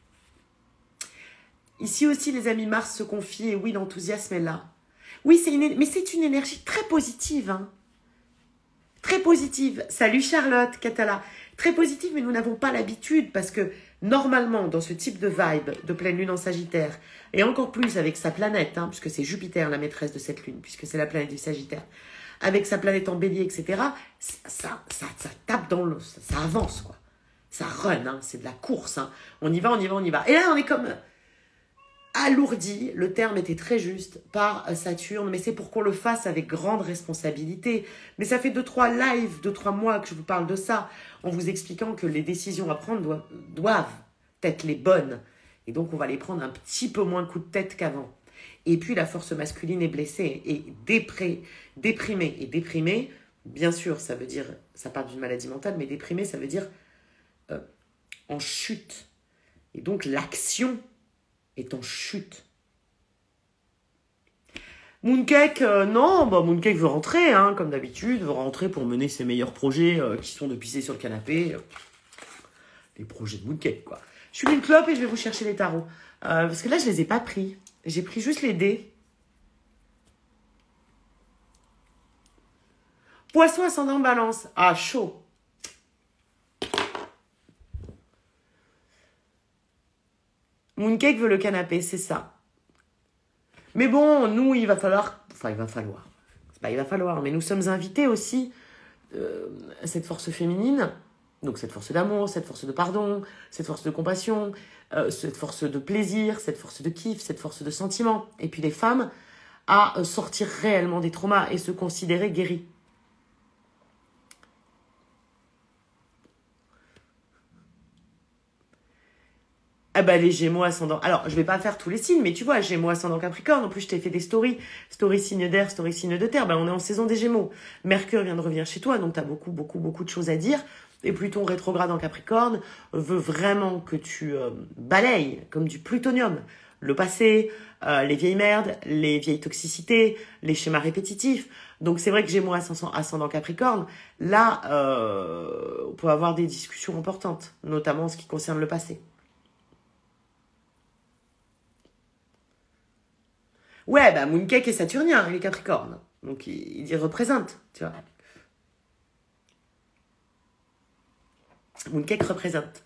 Ici aussi, les amis Mars se confient, et oui, l'enthousiasme est là. Oui, mais c'est une énergie très positive. Hein. Très positive. Salut Charlotte, Catala. Très positive, mais nous n'avons pas l'habitude, parce que normalement, dans ce type de vibe de pleine lune en Sagittaire, et encore plus avec sa planète, hein, puisque c'est Jupiter la maîtresse de cette lune, puisque c'est la planète du Sagittaire, avec sa planète en Bélier, etc., ça tape dans le... Ça avance, quoi. Ça run, hein, c'est de la course. Hein. On y va, on y va, on y va. Et là, on est comme alourdi, le terme était très juste, par Saturne, mais c'est pour qu'on le fasse avec grande responsabilité. Mais ça fait 2-3 lives, 2-3 mois que je vous parle de ça, en vous expliquant que les décisions à prendre doivent être les bonnes. Et donc, on va les prendre un petit peu moins coup de tête qu'avant. Et puis, la force masculine est blessée et déprimée. Et déprimée, bien sûr, ça veut dire, ça part d'une maladie mentale, mais déprimée, ça veut dire en chute. Et donc, l'action est en chute. Mooncake, non, bah, Mooncake veut rentrer, hein, comme d'habitude, veut rentrer pour mener ses meilleurs projets qui sont de pisser sur le canapé. Les projets de Mooncake, quoi. Je suis une clope et je vais vous chercher les tarots. Parce que là, je les ai pas pris. J'ai pris juste les dés. Poisson ascendant balance. Ah, chaud. Mooncake veut le canapé, c'est ça. Mais bon, nous, il va falloir... Enfin, il va falloir. C'est pas il va falloir, mais nous sommes invités aussi à cette force féminine. Donc cette force d'amour, cette force de pardon, cette force de compassion, cette force de plaisir, cette force de kiff, cette force de sentiment. Et puis les femmes à sortir réellement des traumas et se considérer guéries. Ah bah les Gémeaux ascendant. Alors, je vais pas faire tous les signes, mais tu vois, Gémeaux ascendant Capricorne. En plus, je t'ai fait des stories. Story signe d'air, story signe de terre. Ben, on est en saison des Gémeaux. Mercure vient de revenir chez toi, donc tu as beaucoup de choses à dire. Et Pluton rétrograde en Capricorne veut vraiment que tu balayes, comme du plutonium, le passé, les vieilles merdes, les vieilles toxicités, les schémas répétitifs. Donc c'est vrai que Gémeaux ascendant Capricorne, là, on peut avoir des discussions importantes, notamment en ce qui concerne le passé. Ouais, bah Mooncake est saturnien, il est Capricorne. Donc il représente, tu vois. Mooncake représente.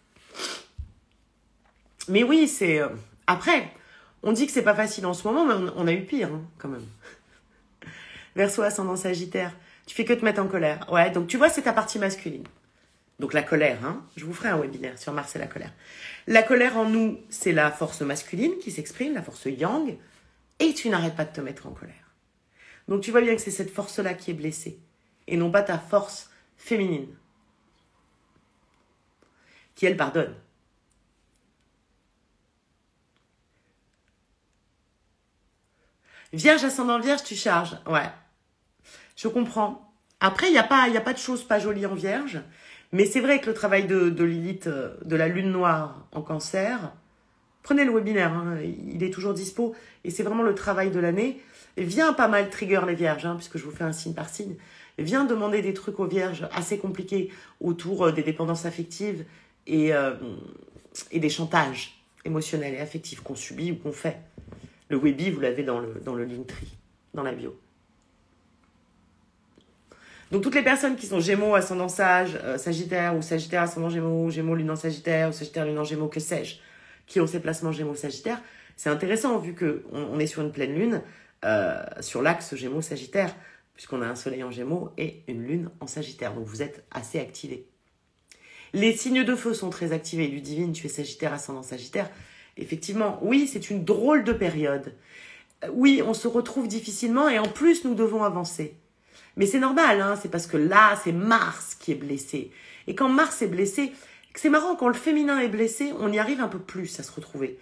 Mais oui, c'est... Après, on dit que c'est pas facile en ce moment, mais on a eu pire, hein, quand même. Verseau ascendant Sagittaire. Tu fais que te mettre en colère. Ouais, donc tu vois, c'est ta partie masculine. Donc la colère, hein. Je vous ferai un webinaire sur Mars et la colère. La colère en nous, c'est la force masculine qui s'exprime, la force yang. Et tu n'arrêtes pas de te mettre en colère. Donc tu vois bien que c'est cette force-là qui est blessée. Et non pas ta force féminine. Qui, elle, pardonne. Vierge, ascendant Vierge, tu charges. Ouais. Je comprends. Après, il n'y a pas de choses pas jolies en Vierge. Mais c'est vrai que le travail de Lilith, de la lune noire en Cancer, prenez le webinaire, hein, il est toujours dispo. Et c'est vraiment le travail de l'année. Et vient pas mal trigger les Vierges, hein, puisque je vous fais un signe par signe. Et vient demander des trucs aux Vierges assez compliqués autour des dépendances affectives et des chantages émotionnels et affectifs qu'on subit ou qu'on fait. Le Webi, vous l'avez dans le Linktree, dans la bio. Donc, toutes les personnes qui sont Gémeaux, ascendant Sage, Sagittaire, ou Sagittaire, ascendant Gémeaux, Gémeaux, lune en Sagittaire, ou Sagittaire, lune en Gémeaux, que sais-je, qui ont ces placements Gémeaux, Sagittaire, c'est intéressant vu qu'on est sur une pleine lune, sur l'axe Gémeaux-Sagittaire, puisqu'on a un soleil en Gémeaux et une lune en Sagittaire. Donc, vous êtes assez activés. Les signes de feu sont très activés. Ludivine, tu es Sagittaire, ascendant Sagittaire. Effectivement, oui, c'est une drôle de période. Oui, on se retrouve difficilement et en plus, nous devons avancer. Mais c'est normal, hein, c'est parce que là, c'est Mars qui est blessé. Et quand Mars est blessé, c'est marrant, quand le féminin est blessé, on y arrive un peu plus à se retrouver.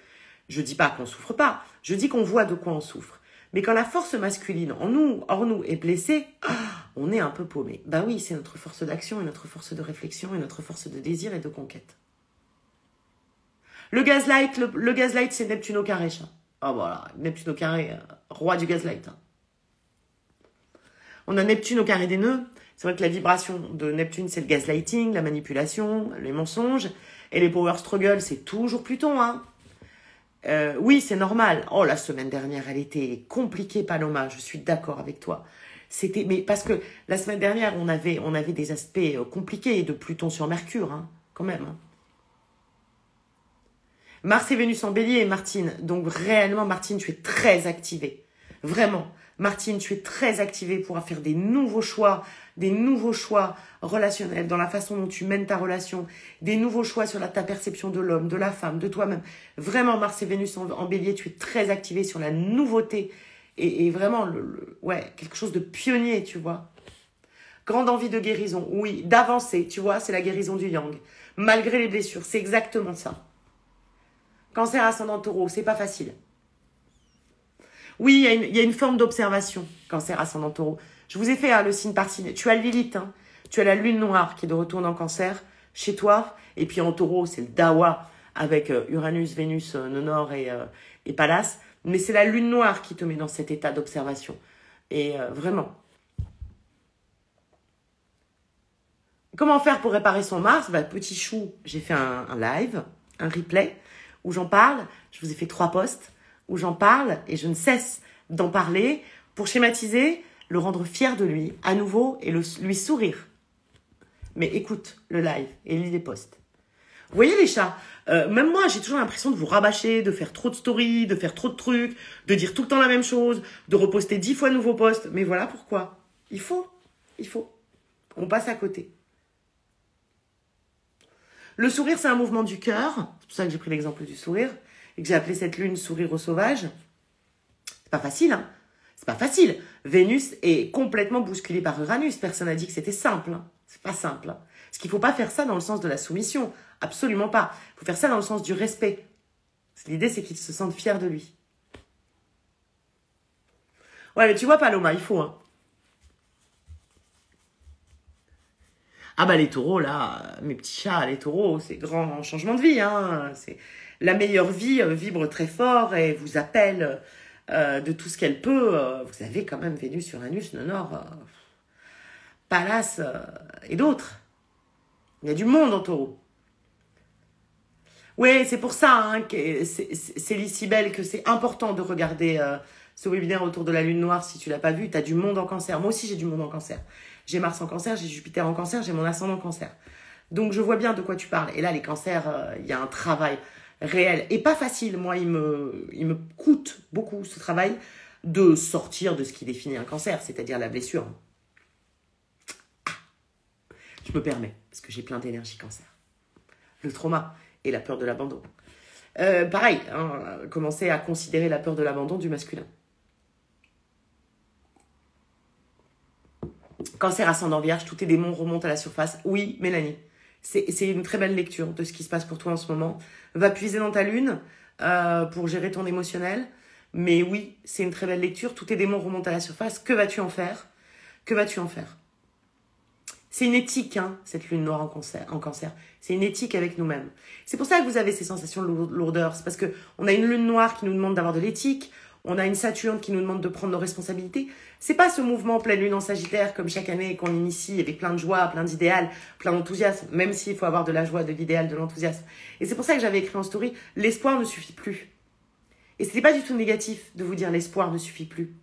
Je dis pas qu'on souffre pas, je dis qu'on voit de quoi on souffre. Mais quand la force masculine, en nous, hors nous, est blessée, on est un peu paumé. Bah oui, c'est notre force d'action et notre force de réflexion et notre force de désir et de conquête. Le gaslight, c'est Neptune au carré, chat. Oh voilà, Neptune au carré, roi du gaslight. Hein. On a Neptune au carré des nœuds. C'est vrai que la vibration de Neptune, c'est le gaslighting, la manipulation, les mensonges. Et les power struggles, c'est toujours Pluton. Hein. Oui, c'est normal. Oh, la semaine dernière, elle était compliquée, Paloma. Je suis d'accord avec toi. Mais parce que la semaine dernière, on avait des aspects compliqués de Pluton sur Mercure, hein, quand même. Hein. Mars et Vénus en Bélier, Martine. Donc réellement, Martine, tu es très activée. Vraiment. Martine, tu es très activée pour faire des nouveaux choix relationnels dans la façon dont tu mènes ta relation, des nouveaux choix sur ta perception de l'homme, de la femme, de toi-même. Vraiment, Mars et Vénus en Bélier, tu es très activée sur la nouveauté et vraiment, quelque chose de pionnier, tu vois. Grande envie de guérison, oui, d'avancer, tu vois, c'est la guérison du yang. Malgré les blessures, c'est exactement ça. Cancer ascendant Taureau, c'est pas facile. Oui, il y a une forme d'observation, Cancer ascendant Taureau. Je vous ai fait le signe par signe. Tu as Lilith, hein. Tu as la lune noire qui est de retour dans Cancer, chez toi. Et puis en Taureau, c'est le Dawa avec Uranus, Vénus, nœud nord et Pallas. Mais c'est la lune noire qui te met dans cet état d'observation. Et vraiment. Comment faire pour réparer son Mars? Petit chou, j'ai fait un live, un replay, où j'en parle. Je vous ai fait 3 posts où j'en parle et je ne cesse d'en parler pour schématiser, le rendre fier de lui à nouveau et lui sourire. Mais écoute le live et lis les posts. Vous voyez les chats, même moi j'ai toujours l'impression de vous rabâcher, de faire trop de stories, de faire trop de trucs, de dire tout le temps la même chose, de reposter 10 fois de nouveaux posts. Mais voilà pourquoi. Il faut. On passe à côté. Le sourire, c'est un mouvement du cœur. C'est pour ça que j'ai pris l'exemple du sourire. Et que j'ai appelé cette lune sourire au sauvage. C'est pas facile, hein. C'est pas facile. Vénus est complètement bousculée par Uranus. Personne n'a dit que c'était simple. Hein. C'est pas simple. Hein. Parce qu'il faut pas faire ça dans le sens de la soumission. Absolument pas. Il faut faire ça dans le sens du respect. L'idée, c'est qu'il se sente fier de lui. Ouais, mais tu vois, Paloma, il faut, hein. Ah bah les taureaux, là, mes petits chats, les taureaux, c'est grand changement de vie. Hein. C'est la meilleure vie vibre très fort et vous appelle de tout ce qu'elle peut. Vous avez quand même Vénus, Uranus, nœud nord, Pallas et d'autres. Il y a du monde en taureau. Oui, c'est pour ça, hein, que c'est Cybèle, que c'est important de regarder ce webinaire autour de la lune noire, si tu l'as pas vu, tu as du monde en cancer. Moi aussi, j'ai du monde en cancer. J'ai Mars en cancer, j'ai Jupiter en cancer, j'ai mon ascendant en cancer. Donc, je vois bien de quoi tu parles. Et là, les cancers, il y a un travail réel et pas facile. Moi, il me coûte beaucoup ce travail de sortir de ce qui définit un cancer, c'est-à-dire la blessure. Je me permets, parce que j'ai plein d'énergie cancer. Le trauma et la peur de l'abandon. Pareil, hein, commencer à considérer la peur de l'abandon du masculin. Cancer ascendant vierge, tous tes démons remontent à la surface. Oui, Mélanie, c'est une très belle lecture de ce qui se passe pour toi en ce moment. Va puiser dans ta lune pour gérer ton émotionnel. Mais oui, c'est une très belle lecture. Tous tes démons remontent à la surface. Que vas-tu en faire? Que vas-tu en faire? C'est une éthique, hein, cette lune noire en cancer. C'est une éthique avec nous-mêmes. C'est pour ça que vous avez ces sensations de lourdeur. C'est parce qu'on a une lune noire qui nous demande d'avoir de l'éthique. On a une Saturne qui nous demande de prendre nos responsabilités. C'est pas ce mouvement pleine lune en Sagittaire comme chaque année qu'on initie avec plein de joie, plein d'idéal, plein d'enthousiasme, même s'il faut avoir de la joie, de l'idéal, de l'enthousiasme. Et c'est pour ça que j'avais écrit en story, l'espoir ne suffit plus. Et c'était pas du tout négatif de vous dire l'espoir ne suffit plus.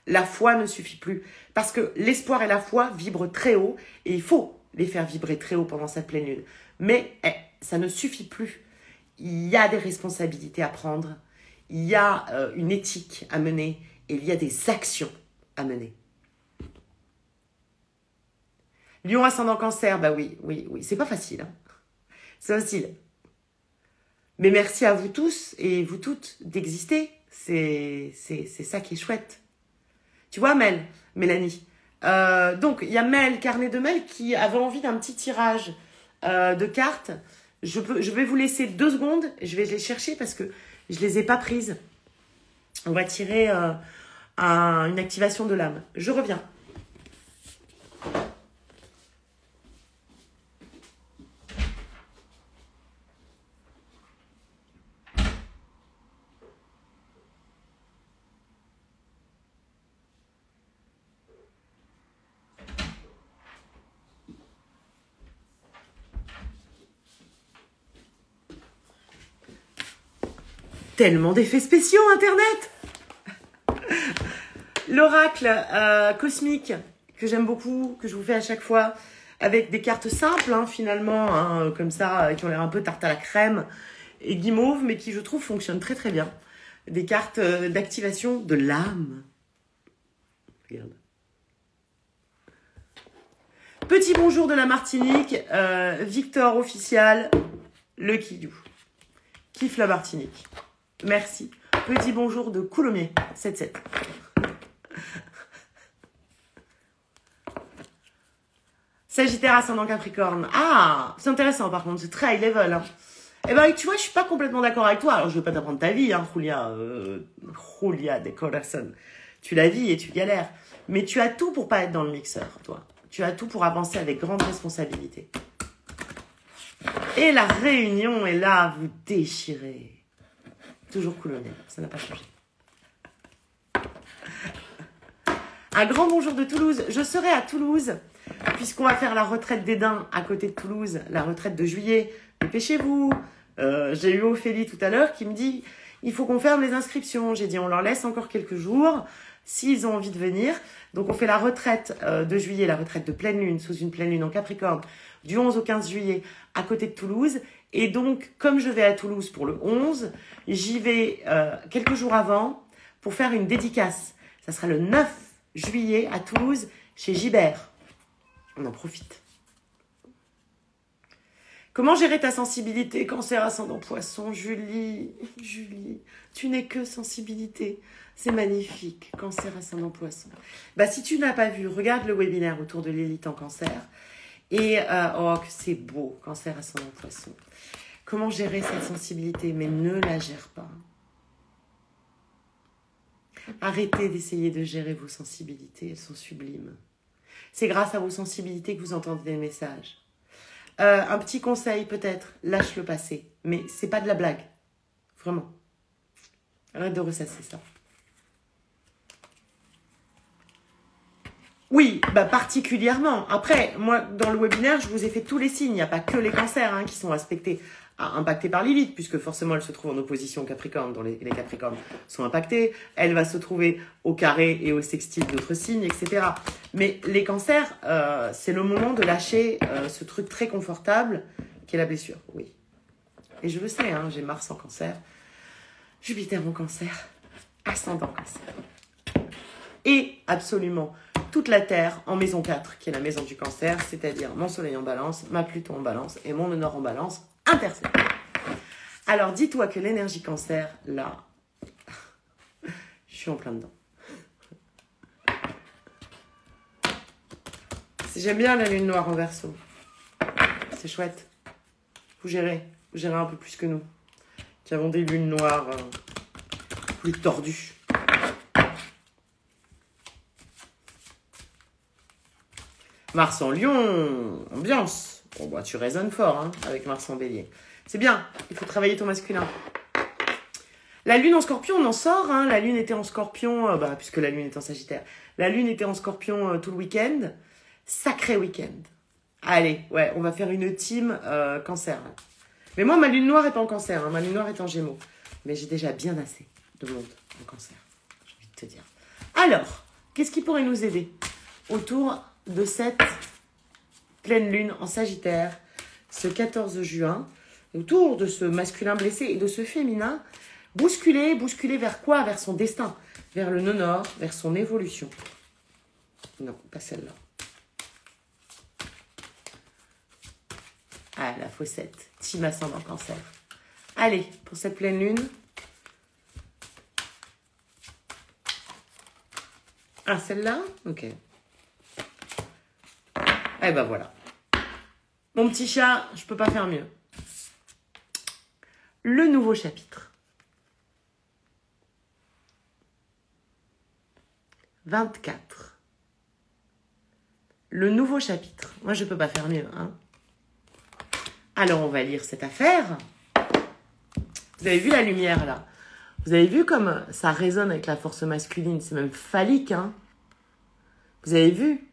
La foi ne suffit plus. Parce que l'espoir et la foi vibrent très haut et il faut les faire vibrer très haut pendant cette pleine lune. Mais ça ne suffit plus. Il y a des responsabilités à prendre. Il y a une éthique à mener et il y a des actions à mener. Lion ascendant cancer, bah oui. C'est pas facile. Hein. C'est facile. Mais merci à vous tous et vous toutes d'exister. C'est ça qui est chouette. Tu vois, Mélanie. Donc, il y a Mel, carnet de Mel, qui avait envie d'un petit tirage de cartes. Je vais vous laisser 2 secondes. Je vais les chercher parce que je ne les ai pas prises. On va tirer une activation de l'âme. Je reviens. Tellement d'effets spéciaux, Internet. L'oracle cosmique, que j'aime beaucoup, que je vous fais à chaque fois, avec des cartes simples, hein, finalement, hein, comme ça, qui ont l'air un peu tarte à la crème et guimauve, mais qui, je trouve, fonctionnent très très bien. Des cartes d'activation de l'âme. Regarde. Petit bonjour de la Martinique, Victor official, le Quillou. Kiffe la Martinique. Merci. Petit bonjour de Coulommiers, 77. Sagittaire ascendant Capricorne. Ah, c'est intéressant par contre, c'est très high level. Hein. Eh ben, tu vois, je suis pas complètement d'accord avec toi. Alors, je vais pas t'apprendre ta vie, hein, Julia de Corazon. Tu la vis et tu galères. Mais tu as tout pour pas être dans le mixeur, toi. Tu as tout pour avancer avec grande responsabilité. Et la réunion est là, vous déchirez. Toujours coulonnière, ça n'a pas changé. Un grand bonjour de Toulouse. Je serai à Toulouse, puisqu'on va faire la retraite des Daims à côté de Toulouse, la retraite de juillet. Dépêchez-vous. J'ai eu Ophélie tout à l'heure qui me dit il faut qu'on ferme les inscriptions. J'ai dit on leur laisse encore quelques jours s'ils ont envie de venir. Donc on fait la retraite de juillet, la retraite de pleine lune, sous une pleine lune en Capricorne, du 11 au 15 juillet à côté de Toulouse. Et donc, comme je vais à Toulouse pour le 11, j'y vais quelques jours avant pour faire une dédicace. Ça sera le 9 juillet à Toulouse, chez Gibert. On en profite. Comment gérer ta sensibilité, cancer ascendant poisson, Julie, tu n'es que sensibilité. C'est magnifique, cancer ascendant poisson. Bah, si tu n'as pas vu, regarde le webinaire autour de l'élite en cancer. Et, oh, que c'est beau, cancer ascendant poisson. Comment gérer cette sensibilité? Mais ne la gère pas. Arrêtez d'essayer de gérer vos sensibilités, elles sont sublimes. C'est grâce à vos sensibilités que vous entendez des messages. Un petit conseil peut-être, lâche le passé. Mais c'est pas de la blague. Vraiment. Arrête de ressasser ça. Oui, bah particulièrement. Après, moi, dans le webinaire, je vous ai fait tous les signes. Il n'y a pas que les cancers hein, qui sont aspectés impactée par Lilith, puisque forcément elle se trouve en opposition au Capricorne, dont les Capricornes sont impactés. Elle va se trouver au carré et au sextile d'autres signes, etc. Mais les cancers, c'est le moment de lâcher ce truc très confortable qui est la blessure, oui. Et je le sais, hein, j'ai Mars en cancer, Jupiter en cancer, ascendant cancer. Et absolument toute la Terre en maison 4, qui est la maison du cancer, c'est-à-dire mon soleil en balance, ma Pluton en balance et mon nord en balance, intercepteur. Alors dis-toi que l'énergie cancer, là, je suis en plein dedans. J'aime bien la lune noire en Verseau. C'est chouette. Vous gérez un peu plus que nous, qui avons des lunes noires plus tordues. Mars en Lion, ambiance. Bon, bah, tu résonnes fort hein, avec Mars en Bélier. C'est bien, il faut travailler ton masculin. La lune en Scorpion, on en sort. Hein. La lune était en Scorpion, puisque la lune est en Sagittaire. La lune était en Scorpion tout le week-end. Sacré week-end. Allez, ouais, on va faire une team cancer. Hein. Mais moi, ma lune noire est pas en cancer. Hein. Ma lune noire est en Gémeaux. Mais j'ai déjà bien assez de monde en cancer. J'ai envie de te dire. Alors, qu'est-ce qui pourrait nous aider autour de cette pleine lune en Sagittaire, ce 14 juin, autour de ce masculin blessé et de ce féminin, bousculer vers quoi? Vers son destin, vers le nœud nord, vers son évolution. Non, pas celle-là. Ah, la faussette, team ascendant cancer. Allez, pour cette pleine lune. Ah, celle-là? Ok. Eh ben voilà. Mon petit chat, je peux pas faire mieux. Le nouveau chapitre. 24. Le nouveau chapitre. Moi, je peux pas faire mieux. Hein. Alors, on va lire cette affaire. Vous avez vu la lumière, là? Vous avez vu comme ça résonne avec la force masculine? C'est même phallique, hein? Vous avez vu?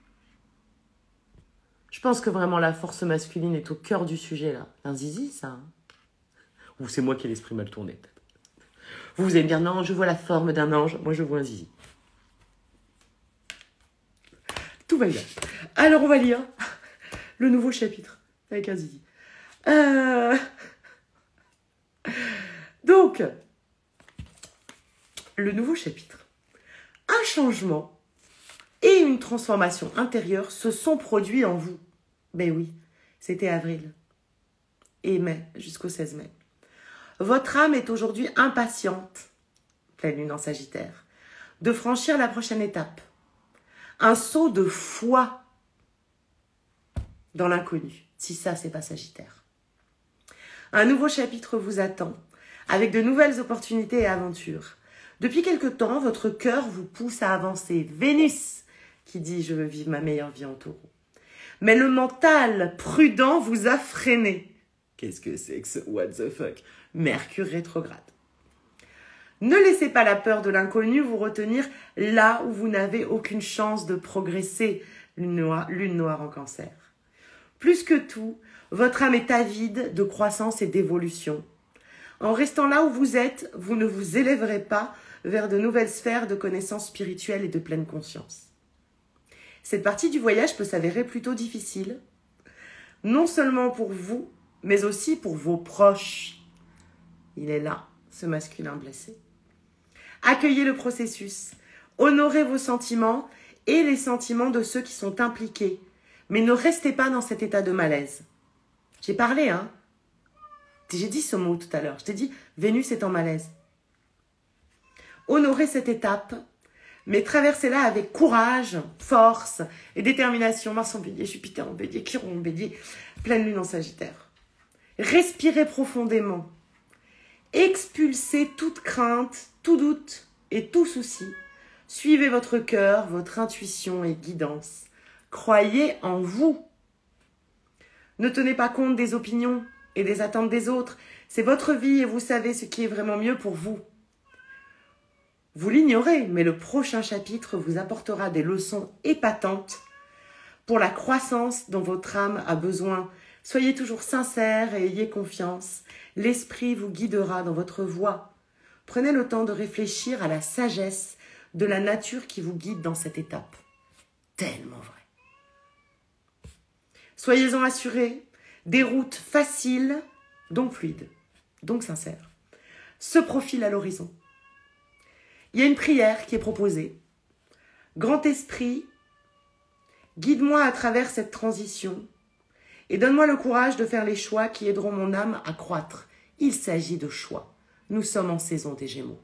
Je pense que vraiment la force masculine est au cœur du sujet, là. Un zizi, ça. Hein. Ou c'est moi qui ai l'esprit mal tourné, peut-être. Vous allez me dire, non, je vois la forme d'un ange. Moi, je vois un zizi. Tout va bien. Alors, on va lire le nouveau chapitre avec un zizi. Donc, le nouveau chapitre. Un changement et une transformation intérieure se sont produits en vous. Ben oui, c'était avril et mai, jusqu'au 16 mai. Votre âme est aujourd'hui impatiente, pleine lune en Sagittaire, de franchir la prochaine étape. Un saut de foi dans l'inconnu, si ça, c'est pas Sagittaire. Un nouveau chapitre vous attend, avec de nouvelles opportunités et aventures. Depuis quelque temps, votre cœur vous pousse à avancer. Vénus, qui dit « je veux vivre ma meilleure vie en taureau ». Mais le mental prudent vous a freiné. Qu'est-ce que c'est que ce what the fuck? Mercure rétrograde. Ne laissez pas la peur de l'inconnu vous retenir là où vous n'avez aucune chance de progresser, lune noire en cancer. Plus que tout, votre âme est avide de croissance et d'évolution. En restant là où vous êtes, vous ne vous élèverez pas vers de nouvelles sphères de connaissances spirituelles et de pleine conscience. Cette partie du voyage peut s'avérer plutôt difficile, non seulement pour vous, mais aussi pour vos proches. Il est là, ce masculin blessé. Accueillez le processus, honorez vos sentiments et les sentiments de ceux qui sont impliqués, mais ne restez pas dans cet état de malaise. J'ai parlé, hein. J'ai dit ce mot tout à l'heure. Je t'ai dit, Vénus est en malaise. Honorez cette étape, mais traversez-la avec courage, force et détermination. Mars en Bélier, Jupiter en Bélier, Chiron en Bélier, pleine lune en Sagittaire. Respirez profondément. Expulsez toute crainte, tout doute et tout souci. Suivez votre cœur, votre intuition et guidance. Croyez en vous. Ne tenez pas compte des opinions et des attentes des autres. C'est votre vie et vous savez ce qui est vraiment mieux pour vous. Vous l'ignorez, mais le prochain chapitre vous apportera des leçons épatantes pour la croissance dont votre âme a besoin Soyez toujours sincère et ayez confiance. L'esprit vous guidera dans votre voie. Prenez le temps de réfléchir à la sagesse de la nature qui vous guide dans cette étape. Tellement vrai. Soyez-en assurés, des routes faciles, donc fluides, donc sincères, se profilent à l'horizon. Il y a une prière qui est proposée. Grand Esprit, guide-moi à travers cette transition et donne-moi le courage de faire les choix qui aideront mon âme à croître. Il s'agit de choix. Nous sommes en saison des Gémeaux.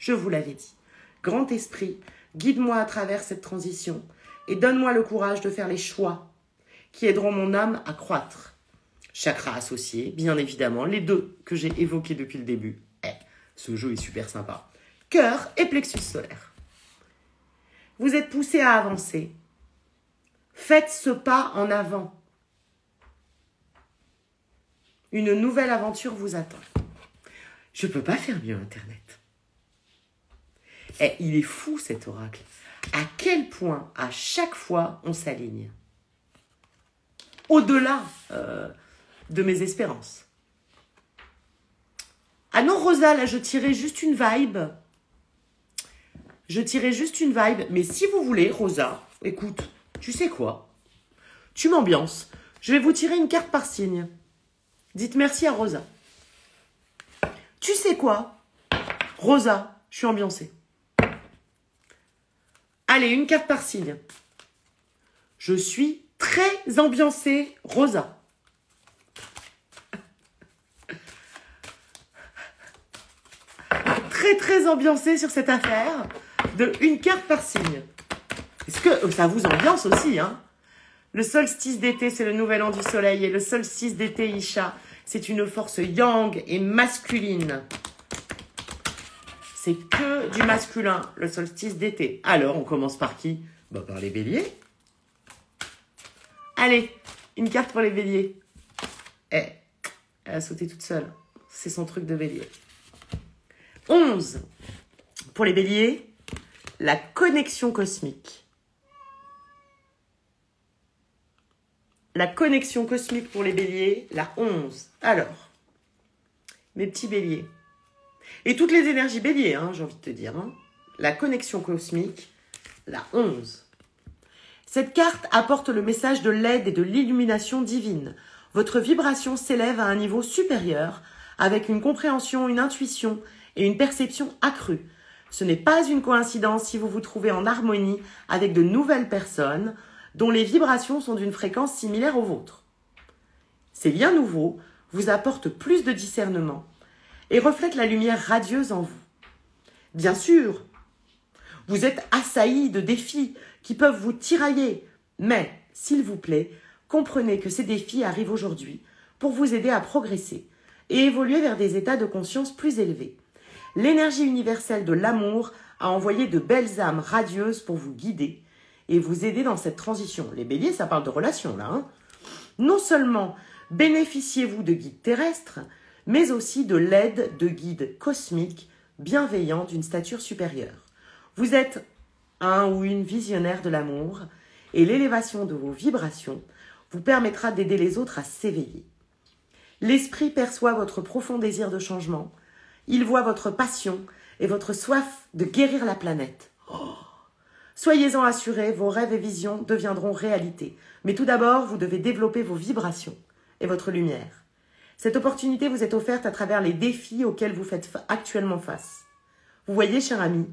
Je vous l'avais dit. Grand Esprit, guide-moi à travers cette transition et donne-moi le courage de faire les choix qui aideront mon âme à croître. Chakra associé, bien évidemment, les deux que j'ai évoqués depuis le début. Ce jeu est super sympa. Cœur et plexus solaire. Vous êtes poussé à avancer. Faites ce pas en avant. Une nouvelle aventure vous attend. Je ne peux pas faire mieux, Internet. Il est fou cet oracle. À quel point, à chaque fois, on s'aligne. Au-delà de mes espérances. Ah non, Rosa, là, je tirais juste une vibe. Mais si vous voulez, Rosa, écoute, tu sais quoi? Tu m'ambiances. Je vais vous tirer une carte par signe. Dites merci à Rosa. Tu sais quoi? Rosa, je suis ambiancée. Allez, une carte par signe. Je suis très ambiancée, Rosa. Très ambiancée sur cette affaire de une carte par signe. Est-ce que ça vous ambiance aussi, hein? Le solstice d'été, c'est le nouvel an du soleil. Et le solstice d'été, Isha, c'est une force yang et masculine. C'est que du masculin, le solstice d'été. Alors, on commence par qui? Par les béliers. Allez, une carte pour les béliers. Elle a sauté toute seule. C'est son truc de bélier. 11. Pour les béliers, la connexion cosmique. La connexion cosmique pour les béliers, la 11. Alors, mes petits béliers. Et toutes les énergies béliers, hein, j'ai envie de te dire. Hein. La connexion cosmique, la 11. Cette carte apporte le message de l'aide et de l'illumination divine. Votre vibration s'élève à un niveau supérieur avec une compréhension, une intuition et une perception accrue. Ce n'est pas une coïncidence si vous vous trouvez en harmonie avec de nouvelles personnes dont les vibrations sont d'une fréquence similaire aux vôtres. Ces liens nouveaux vous apportent plus de discernement et reflètent la lumière radieuse en vous. Bien sûr, vous êtes assaillis de défis qui peuvent vous tirailler, mais, s'il vous plaît, comprenez que ces défis arrivent aujourd'hui pour vous aider à progresser et évoluer vers des états de conscience plus élevés. L'énergie universelle de l'amour a envoyé de belles âmes radieuses pour vous guider et vous aider dans cette transition. Les béliers, ça parle de relations, là. Hein. Non seulement bénéficiez-vous de guides terrestres, mais aussi de l'aide de guides cosmiques bienveillants d'une stature supérieure. Vous êtes un ou une visionnaire de l'amour et l'élévation de vos vibrations vous permettra d'aider les autres à s'éveiller. L'esprit perçoit votre profond désir de changement. Il voit votre passion et votre soif de guérir la planète. Oh. Soyez-en assurés, vos rêves et visions deviendront réalité. Mais tout d'abord, vous devez développer vos vibrations et votre lumière. Cette opportunité vous est offerte à travers les défis auxquels vous faites actuellement face. Vous voyez, cher ami,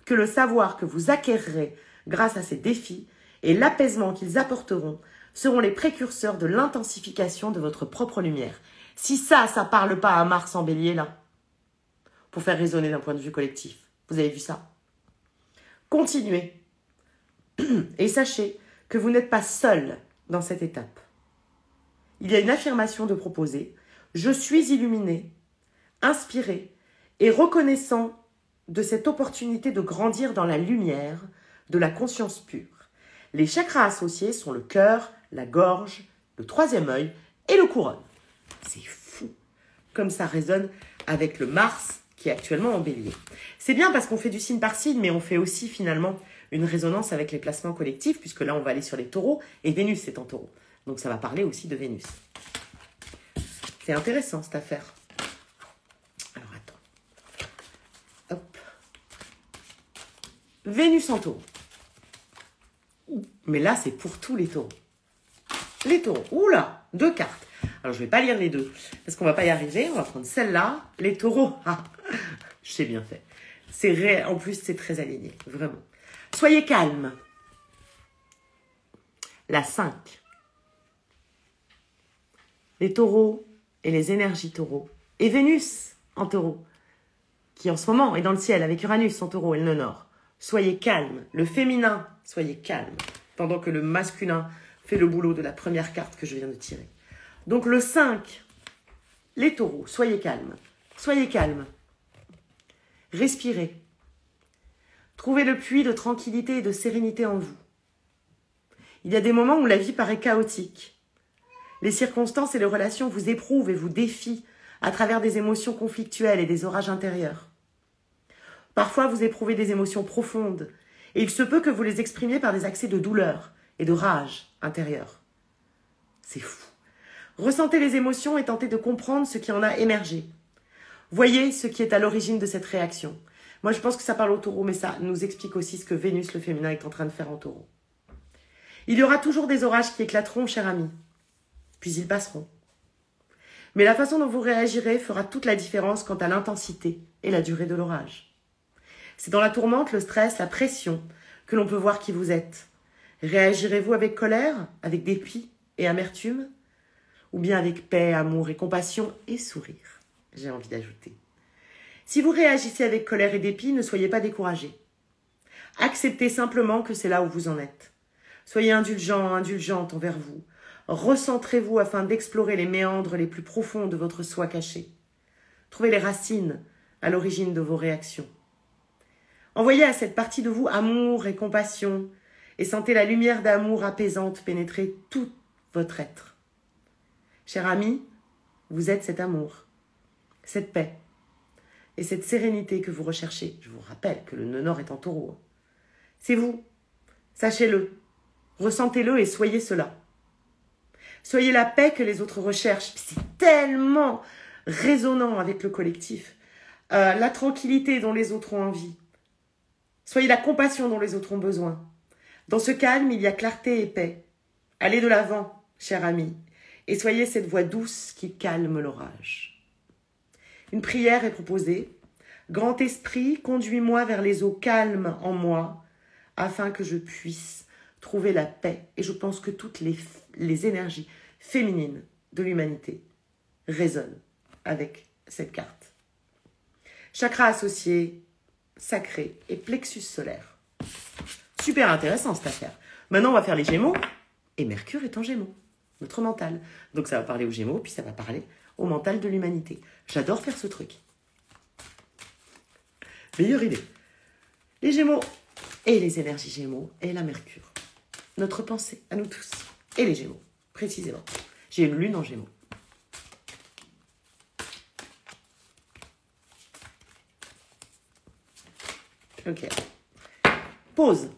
que le savoir que vous acquérerez grâce à ces défis et l'apaisement qu'ils apporteront seront les précurseurs de l'intensification de votre propre lumière. Si ça parle pas à Mars en bélier, là, pour faire résonner d'un point de vue collectif. Vous avez vu ça? Continuez. Et sachez que vous n'êtes pas seul dans cette étape. Il y a une affirmation de proposer. Je suis illuminé, inspiré et reconnaissant de cette opportunité de grandir dans la lumière de la conscience pure. Les chakras associés sont le cœur, la gorge, le troisième œil et le couronne. C'est fou comme ça résonne avec le Mars qui est actuellement en bélier. C'est bien parce qu'on fait du signe par signe, mais on fait aussi finalement une résonance avec les placements collectifs, puisque là on va aller sur les taureaux, et Vénus est en taureau. Donc ça va parler aussi de Vénus. C'est intéressant cette affaire. Alors attends. Hop. Vénus en taureau. Mais là, c'est pour tous les taureaux. Les taureaux. Oula, 2 cartes. Alors, je ne vais pas lire les deux, parce qu'on ne va pas y arriver. On va prendre celle-là. Les taureaux. Ah, j'ai bien fait. En plus, c'est très aligné, vraiment. Soyez calme. La 5. Les taureaux et les énergies taureaux. Et Vénus en taureau, qui en ce moment est dans le ciel avec Uranus en taureau et le nœud nord. Soyez calme. Le féminin, soyez calme. Pendant que le masculin fait le boulot de la première carte que je viens de tirer. Donc le 5, les taureaux, soyez calmes. Soyez calmes. Respirez. Trouvez le puits de tranquillité et de sérénité en vous. Il y a des moments où la vie paraît chaotique. Les circonstances et les relations vous éprouvent et vous défient à travers des émotions conflictuelles et des orages intérieurs. Parfois, vous éprouvez des émotions profondes et il se peut que vous les exprimiez par des accès de douleur et de rage intérieure. C'est fou. Ressentez les émotions et tentez de comprendre ce qui en a émergé. Voyez ce qui est à l'origine de cette réaction. Moi, je pense que ça parle au taureau, mais ça nous explique aussi ce que Vénus, le féminin, est en train de faire en taureau. Il y aura toujours des orages qui éclateront, cher ami. Puis ils passeront. Mais la façon dont vous réagirez fera toute la différence quant à l'intensité et la durée de l'orage. C'est dans la tourmente, le stress, la pression que l'on peut voir qui vous êtes. Réagirez-vous avec colère, avec dépit et amertume, ou bien avec paix, amour et compassion et sourire, j'ai envie d'ajouter. Si vous réagissez avec colère et dépit, ne soyez pas découragés. Acceptez simplement que c'est là où vous en êtes. Soyez indulgents, indulgentes envers vous. Recentrez-vous afin d'explorer les méandres les plus profonds de votre soi caché. Trouvez les racines à l'origine de vos réactions. Envoyez à cette partie de vous amour et compassion et sentez la lumière d'amour apaisante pénétrer tout votre être. Cher ami, vous êtes cet amour, cette paix et cette sérénité que vous recherchez. Je vous rappelle que le nœud nord est en taureau. C'est vous, sachez-le, ressentez-le et soyez cela. Soyez la paix que les autres recherchent. C'est tellement résonnant avec le collectif. La tranquillité dont les autres ont envie. Soyez la compassion dont les autres ont besoin. Dans ce calme, il y a clarté et paix. Allez de l'avant, cher ami, et soyez cette voix douce qui calme l'orage. Une prière est proposée. Grand esprit, conduis-moi vers les eaux calmes en moi, afin que je puisse trouver la paix. Et je pense que toutes les énergies féminines de l'humanité résonnent avec cette carte. Chakra associé, sacré et plexus solaire. Super intéressant cette affaire. Maintenant, on va faire les Gémeaux. Et Mercure est en Gémeaux, notre mental. Donc ça va parler aux Gémeaux, puis ça va parler au mental de l'humanité. J'adore faire ce truc. Meilleure idée. Les Gémeaux et les énergies Gémeaux et la Mercure. Notre pensée, à nous tous. Et les Gémeaux, précisément. J'ai une lune en Gémeaux. Ok. Pause.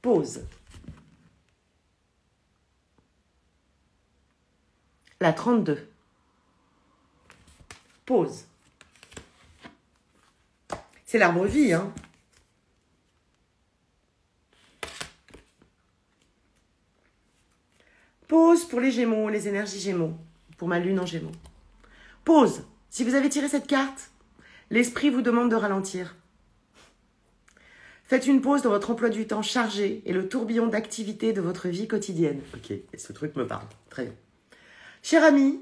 Pause. La 32. Pause. C'est l'arbre vie, hein. Pause pour les Gémeaux, les énergies Gémeaux. Pour ma lune en Gémeaux. Pause. Si vous avez tiré cette carte, l'esprit vous demande de ralentir. Faites une pause dans votre emploi du temps chargé et le tourbillon d'activité de votre vie quotidienne. Ok, et ce truc me parle. Très bien. Cher ami,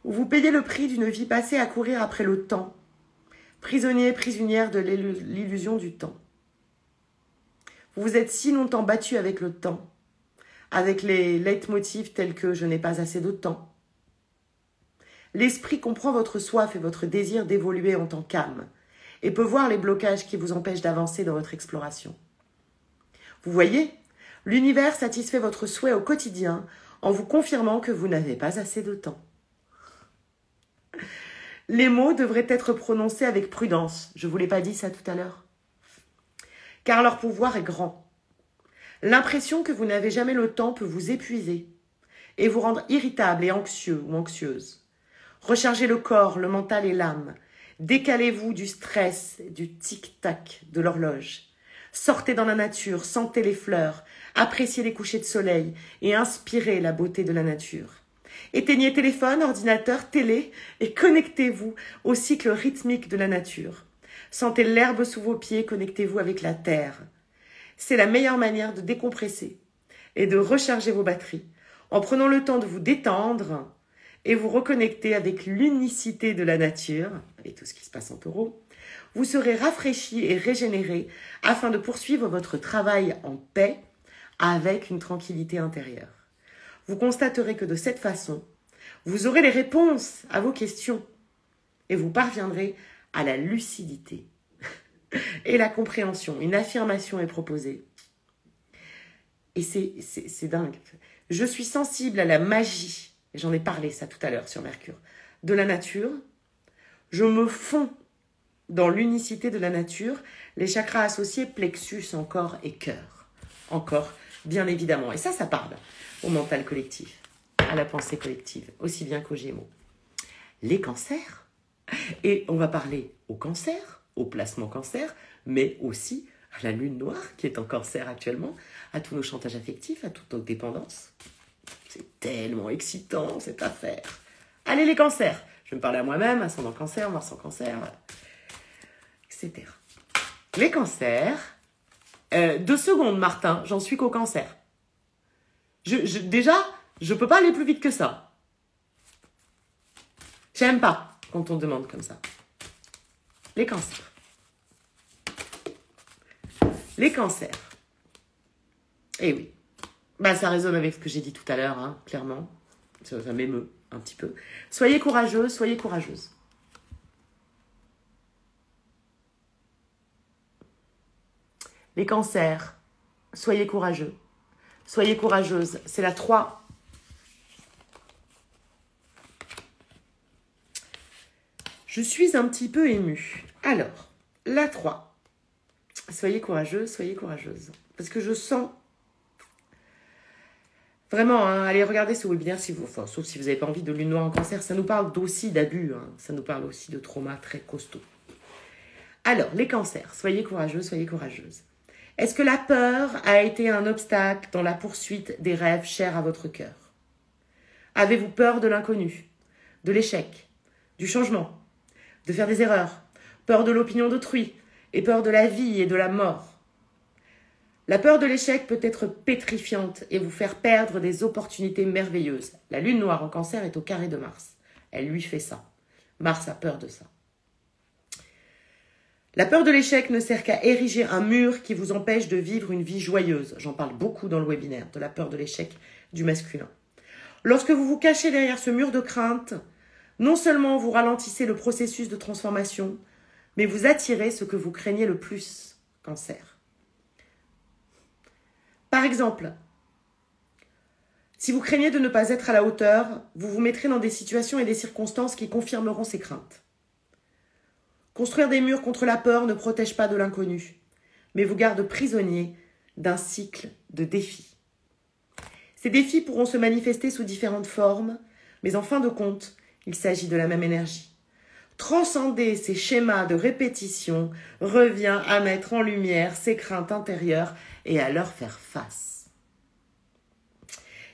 vous payez le prix d'une vie passée à courir après le temps, prisonnier, prisonnière de l'illusion du temps. Vous vous êtes si longtemps battu avec le temps, avec les leitmotifs tels que « je n'ai pas assez de temps ». L'esprit comprend votre soif et votre désir d'évoluer en tant qu'âme et peut voir les blocages qui vous empêchent d'avancer dans votre exploration. Vous voyez, l'univers satisfait votre souhait au quotidien en vous confirmant que vous n'avez pas assez de temps. Les mots devraient être prononcés avec prudence. Je ne vous l'ai pas dit ça tout à l'heure. Car leur pouvoir est grand. L'impression que vous n'avez jamais le temps peut vous épuiser et vous rendre irritable et anxieux ou anxieuse. Rechargez le corps, le mental et l'âme. Décalez-vous du stress, du tic-tac de l'horloge. Sortez dans la nature, sentez les fleurs, appréciez les couchers de soleil et inspirez la beauté de la nature. Éteignez téléphone, ordinateur, télé et connectez-vous au cycle rythmique de la nature. Sentez l'herbe sous vos pieds, connectez-vous avec la terre. C'est la meilleure manière de décompresser et de recharger vos batteries en prenant le temps de vous détendre et vous reconnecter avec l'unicité de la nature, avec tout ce qui se passe en taureau. Vous serez rafraîchi et régénéré afin de poursuivre votre travail en paix avec une tranquillité intérieure. Vous constaterez que de cette façon, vous aurez les réponses à vos questions et vous parviendrez à la lucidité et la compréhension. Une affirmation est proposée. Et c'est dingue. Je suis sensible à la magie, et j'en ai parlé ça tout à l'heure sur Mercure, de la nature. Je me fonds dans l'unicité de la nature, les chakras associés, plexus, encore et cœur. Encore, bien évidemment. Et ça parle au mental collectif, à la pensée collective, aussi bien qu'aux Gémeaux. Les cancers, et on va parler au cancer, au placement cancer, mais aussi à la lune noire qui est en cancer actuellement, à tous nos chantages affectifs, à toutes nos dépendances. C'est tellement excitant cette affaire. Allez les cancers, je vais me parler à moi-même, ascendant cancer, Mars en cancer, etc. Les cancers, 2 secondes Martin, j'en suis qu'au cancer. Déjà, je peux pas aller plus vite que ça. J'aime pas quand on demande comme ça. Les cancers. Les cancers. Eh oui. Bah, ça résonne avec ce que j'ai dit tout à l'heure, hein, clairement. Ça m'émeut un petit peu. Soyez courageux, soyez courageuse. Les cancers, soyez courageux. Soyez courageuse. C'est la 3. Je suis un petit peu émue. Alors, la 3. Soyez courageux, soyez courageuse. Parce que je sens... Vraiment, hein, allez regarder ce webinaire, sauf si vous n'avez pas envie de lune noire en cancer. Ça nous parle aussi d'abus. Hein, ça nous parle aussi de traumas très costauds. Alors, les cancers, soyez courageux, soyez courageuse. Est-ce que la peur a été un obstacle dans la poursuite des rêves chers à votre cœur? Avez-vous peur de l'inconnu, de l'échec, du changement, de faire des erreurs, peur de l'opinion d'autrui et peur de la vie et de la mort? La peur de l'échec peut être pétrifiante et vous faire perdre des opportunités merveilleuses. La lune noire en cancer est au carré de Mars. Elle lui fait ça. Mars a peur de ça. La peur de l'échec ne sert qu'à ériger un mur qui vous empêche de vivre une vie joyeuse. J'en parle beaucoup dans le webinaire, de la peur de l'échec du masculin. Lorsque vous vous cachez derrière ce mur de crainte, non seulement vous ralentissez le processus de transformation, mais vous attirez ce que vous craignez le plus, cancer. Par exemple, si vous craignez de ne pas être à la hauteur, vous vous mettrez dans des situations et des circonstances qui confirmeront ces craintes. Construire des murs contre la peur ne protège pas de l'inconnu, mais vous garde prisonnier d'un cycle de défis. Ces défis pourront se manifester sous différentes formes, mais en fin de compte, il s'agit de la même énergie. Transcender ces schémas de répétition revient à mettre en lumière ces craintes intérieures et à leur faire face.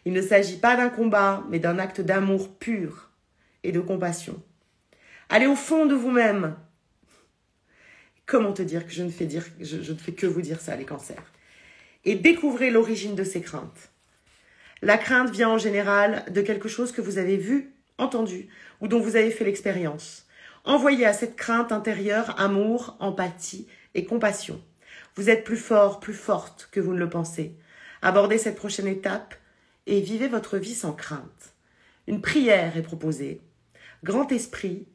Il ne s'agit pas d'un combat, mais d'un acte d'amour pur et de compassion. Allez au fond de vous-même. Comment te dire que je ne fais que vous dire ça, les cancers. Et découvrez l'origine de ces craintes. La crainte vient en général de quelque chose que vous avez vu, entendu, ou dont vous avez fait l'expérience. Envoyez à cette crainte intérieure amour, empathie et compassion. Vous êtes plus fort, plus forte que vous ne le pensez. Abordez cette prochaine étape et vivez votre vie sans crainte. Une prière est proposée. Grand esprit,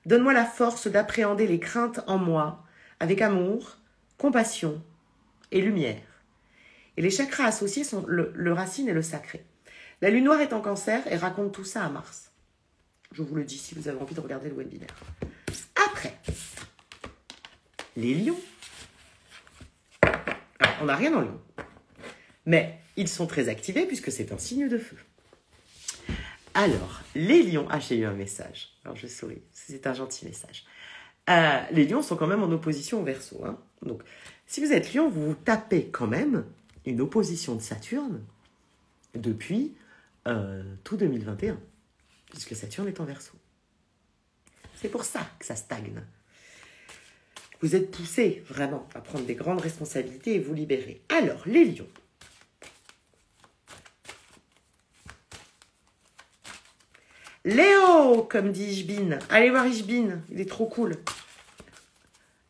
donne-moi la force d'appréhender les craintes en moi, avec amour, compassion et lumière. Et les chakras associés sont le racine et le sacré. La lune noire est en cancer et raconte tout ça à Mars. Je vous le dis si vous avez envie de regarder le webinaire. Après, les lions. Alors, on n'a rien en lion. Mais ils sont très activés puisque c'est un signe de feu. Alors, les lions... Ah, j'ai eu un message. Alors, je souris. C'est un gentil message. Les lions sont quand même en opposition au Verseau. Hein. Donc, si vous êtes lion, vous vous tapez quand même une opposition de Saturne depuis tout 2021. Puisque Saturne est en Verseau. C'est pour ça que ça stagne. Vous êtes poussés vraiment à prendre des grandes responsabilités et vous libérer. Alors, les lions. Léo, comme dit Ishbin. Allez voir Ishbin, il est trop cool.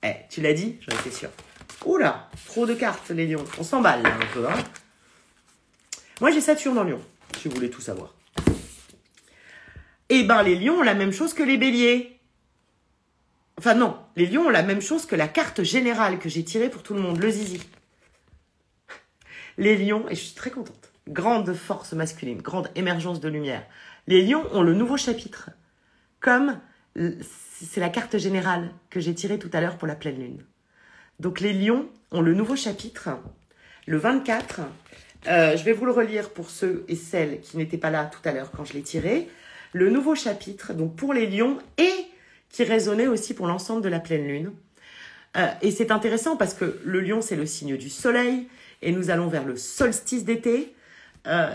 Eh, tu l'as dit, j'en étais sûre. Oula, trop de cartes, les lions. On s'emballe là, un peu. Hein. Moi, j'ai Saturne en lion, si vous voulez tout savoir. Eh ben, les lions ont la même chose que les béliers. Enfin non, les lions ont la même chose que la carte générale que j'ai tirée pour tout le monde, le zizi. Les lions, et je suis très contente, grande force masculine, grande émergence de lumière. Les lions ont le nouveau chapitre, comme c'est la carte générale que j'ai tirée tout à l'heure pour la pleine lune. Donc les lions ont le nouveau chapitre, le 24. Je vais vous le relire pour ceux et celles qui n'étaient pas là tout à l'heure quand je l'ai tiré. Le nouveau chapitre, donc pour les lions et qui résonnait aussi pour l'ensemble de la pleine lune. Et c'est intéressant parce que le lion, c'est le signe du soleil et nous allons vers le solstice d'été.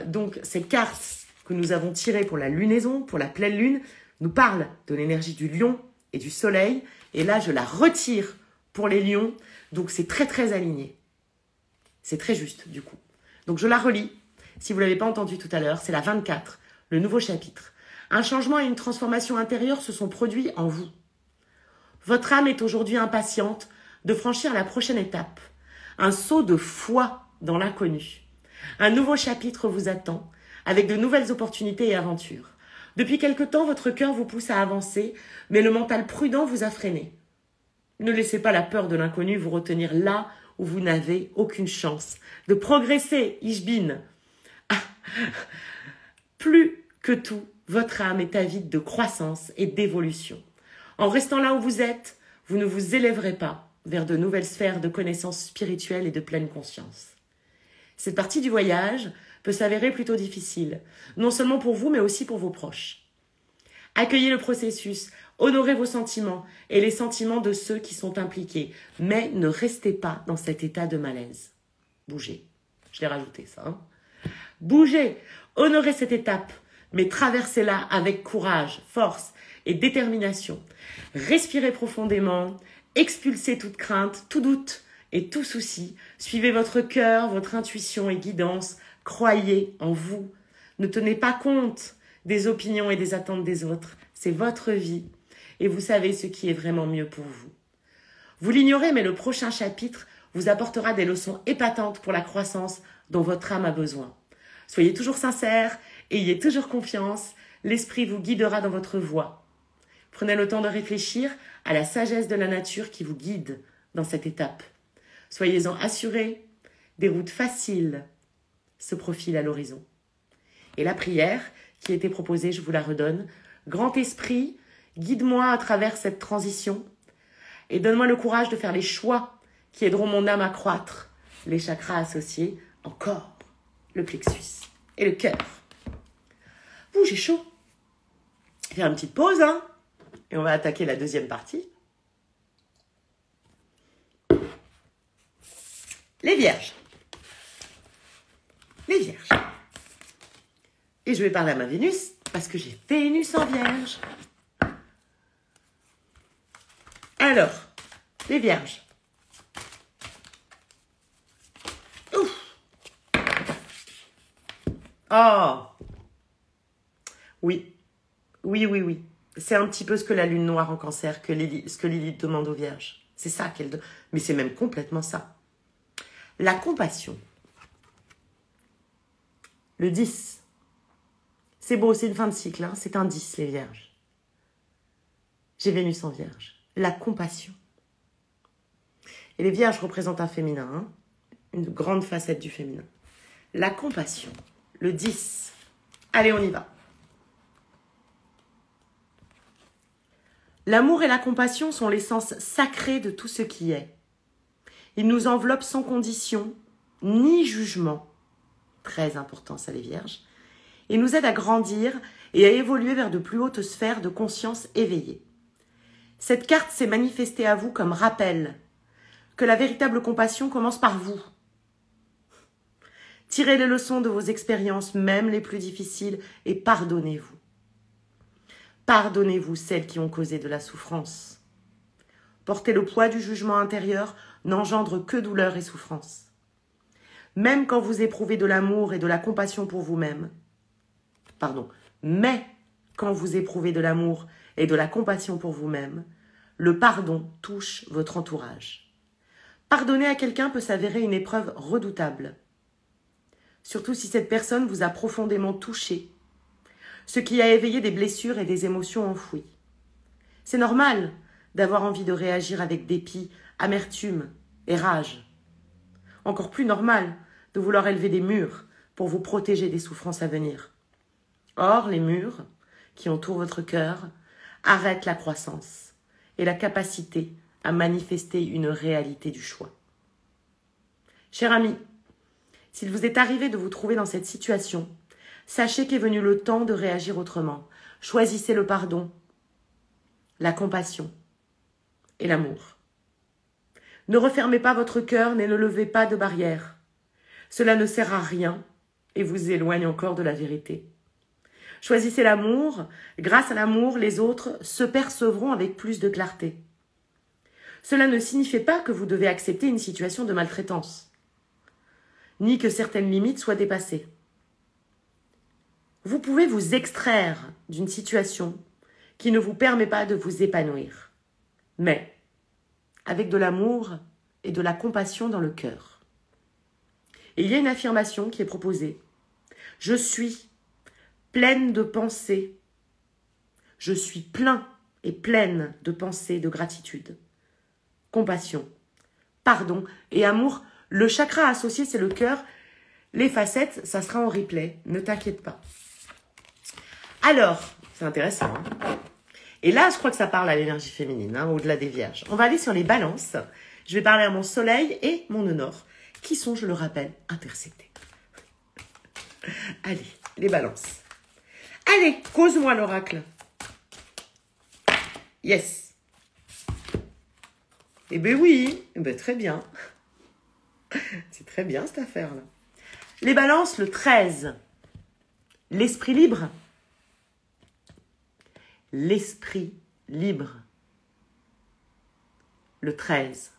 Donc, ces cartes que nous avons tirées pour la lunaison, pour la pleine lune, nous parlent de l'énergie du lion et du soleil. Et là, je la retire pour les lions. Donc, c'est très, très aligné. C'est très juste, du coup. Donc, je la relis. Si vous ne l'avez pas entendu tout à l'heure, c'est la 24, le nouveau chapitre. Un changement et une transformation intérieure se sont produits en vous. Votre âme est aujourd'hui impatiente de franchir la prochaine étape. Un saut de foi dans l'inconnu. Un nouveau chapitre vous attend, avec de nouvelles opportunités et aventures. Depuis quelque temps, votre cœur vous pousse à avancer, mais le mental prudent vous a freiné. Ne laissez pas la peur de l'inconnu vous retenir là où vous n'avez aucune chance de progresser, Ishbin. Plus que tout, votre âme est avide de croissance et d'évolution. En restant là où vous êtes, vous ne vous élèverez pas vers de nouvelles sphères de connaissances spirituelles et de pleine conscience. Cette partie du voyage peut s'avérer plutôt difficile, non seulement pour vous, mais aussi pour vos proches. Accueillez le processus, honorez vos sentiments et les sentiments de ceux qui sont impliqués, mais ne restez pas dans cet état de malaise. Bougez. Je l'ai rajouté, ça. Hein. Bougez, honorez cette étape, mais traversez-la avec courage, force et détermination. Respirez profondément, expulsez toute crainte, tout doute et tout souci. Suivez votre cœur, votre intuition et guidance. Croyez en vous. Ne tenez pas compte des opinions et des attentes des autres. C'est votre vie et vous savez ce qui est vraiment mieux pour vous. Vous l'ignorez, mais le prochain chapitre vous apportera des leçons épatantes pour la croissance dont votre âme a besoin. Soyez toujours sincère, ayez toujours confiance, l'esprit vous guidera dans votre voie. Prenez le temps de réfléchir à la sagesse de la nature qui vous guide dans cette étape. Soyez-en assurés, des routes faciles se profilent à l'horizon. Et la prière qui a été proposée, je vous la redonne. Grand Esprit, guide-moi à travers cette transition et donne-moi le courage de faire les choix qui aideront mon âme à croître, les chakras associés, encore le plexus et le cœur. Ouh, j'ai chaud. Je vais faire une petite pause, hein, et on va attaquer la deuxième partie. Les vierges. Les vierges. Et je vais parler à ma Vénus, parce que j'ai Vénus en vierge. Alors, les vierges. Ouf. Oh. Oui. Oui. C'est un petit peu ce que la lune noire en cancer, ce que Lilith demande aux vierges. C'est ça qu'elle demande. Mais c'est même complètement ça. La compassion. Le 10. C'est beau, c'est une fin de cycle. Hein, c'est un 10, les vierges. J'ai Vénus en vierge. La compassion. Et les vierges représentent un féminin. Hein, une grande facette du féminin. La compassion. Le 10. Allez, on y va. L'amour et la compassion sont l'essence sacrée de tout ce qui est. Ils nous enveloppent sans condition, ni jugement, très important ça les vierges, et nous aide à grandir et à évoluer vers de plus hautes sphères de conscience éveillée. Cette carte s'est manifestée à vous comme rappel que la véritable compassion commence par vous. Tirez les leçons de vos expériences, même les plus difficiles, et pardonnez-vous. Pardonnez-vous celles qui ont causé de la souffrance. Porter le poids du jugement intérieur n'engendre que douleur et souffrance. Même quand vous éprouvez de l'amour et de la compassion pour vous-même, mais quand vous éprouvez de l'amour et de la compassion pour vous-même, le pardon touche votre entourage. Pardonner à quelqu'un peut s'avérer une épreuve redoutable, surtout si cette personne vous a profondément touché, ce qui a éveillé des blessures et des émotions enfouies. C'est normal d'avoir envie de réagir avec dépit, amertume et rage. Encore plus normal de vouloir élever des murs pour vous protéger des souffrances à venir. Or, les murs qui entourent votre cœur arrêtent la croissance et la capacité à manifester une réalité du choix. Cher ami, s'il vous est arrivé de vous trouver dans cette situation, sachez qu'est venu le temps de réagir autrement. Choisissez le pardon, la compassion et l'amour. Ne refermez pas votre cœur, ne levez pas de barrières. Cela ne sert à rien et vous éloigne encore de la vérité. Choisissez l'amour. Grâce à l'amour, les autres se percevront avec plus de clarté. Cela ne signifie pas que vous devez accepter une situation de maltraitance, ni que certaines limites soient dépassées. Vous pouvez vous extraire d'une situation qui ne vous permet pas de vous épanouir, mais avec de l'amour et de la compassion dans le cœur. Et il y a une affirmation qui est proposée. Je suis pleine de pensées. Je suis plein et pleine de pensées de gratitude, compassion, pardon et amour. Le chakra associé, c'est le cœur. Les facettes, ça sera en replay. Ne t'inquiète pas. Alors, c'est intéressant. Hein, et là, je crois que ça parle à l'énergie féminine, hein, au-delà des vierges. On va aller sur les balances. Je vais parler à mon soleil et mon nord, qui sont, je le rappelle, interceptés. Allez, les balances. Allez, cause-moi l'oracle. Yes. Eh bien oui, eh ben, très bien. C'est très bien cette affaire-là. Les balances, le 13. L'esprit libre. L'esprit libre. Le 13.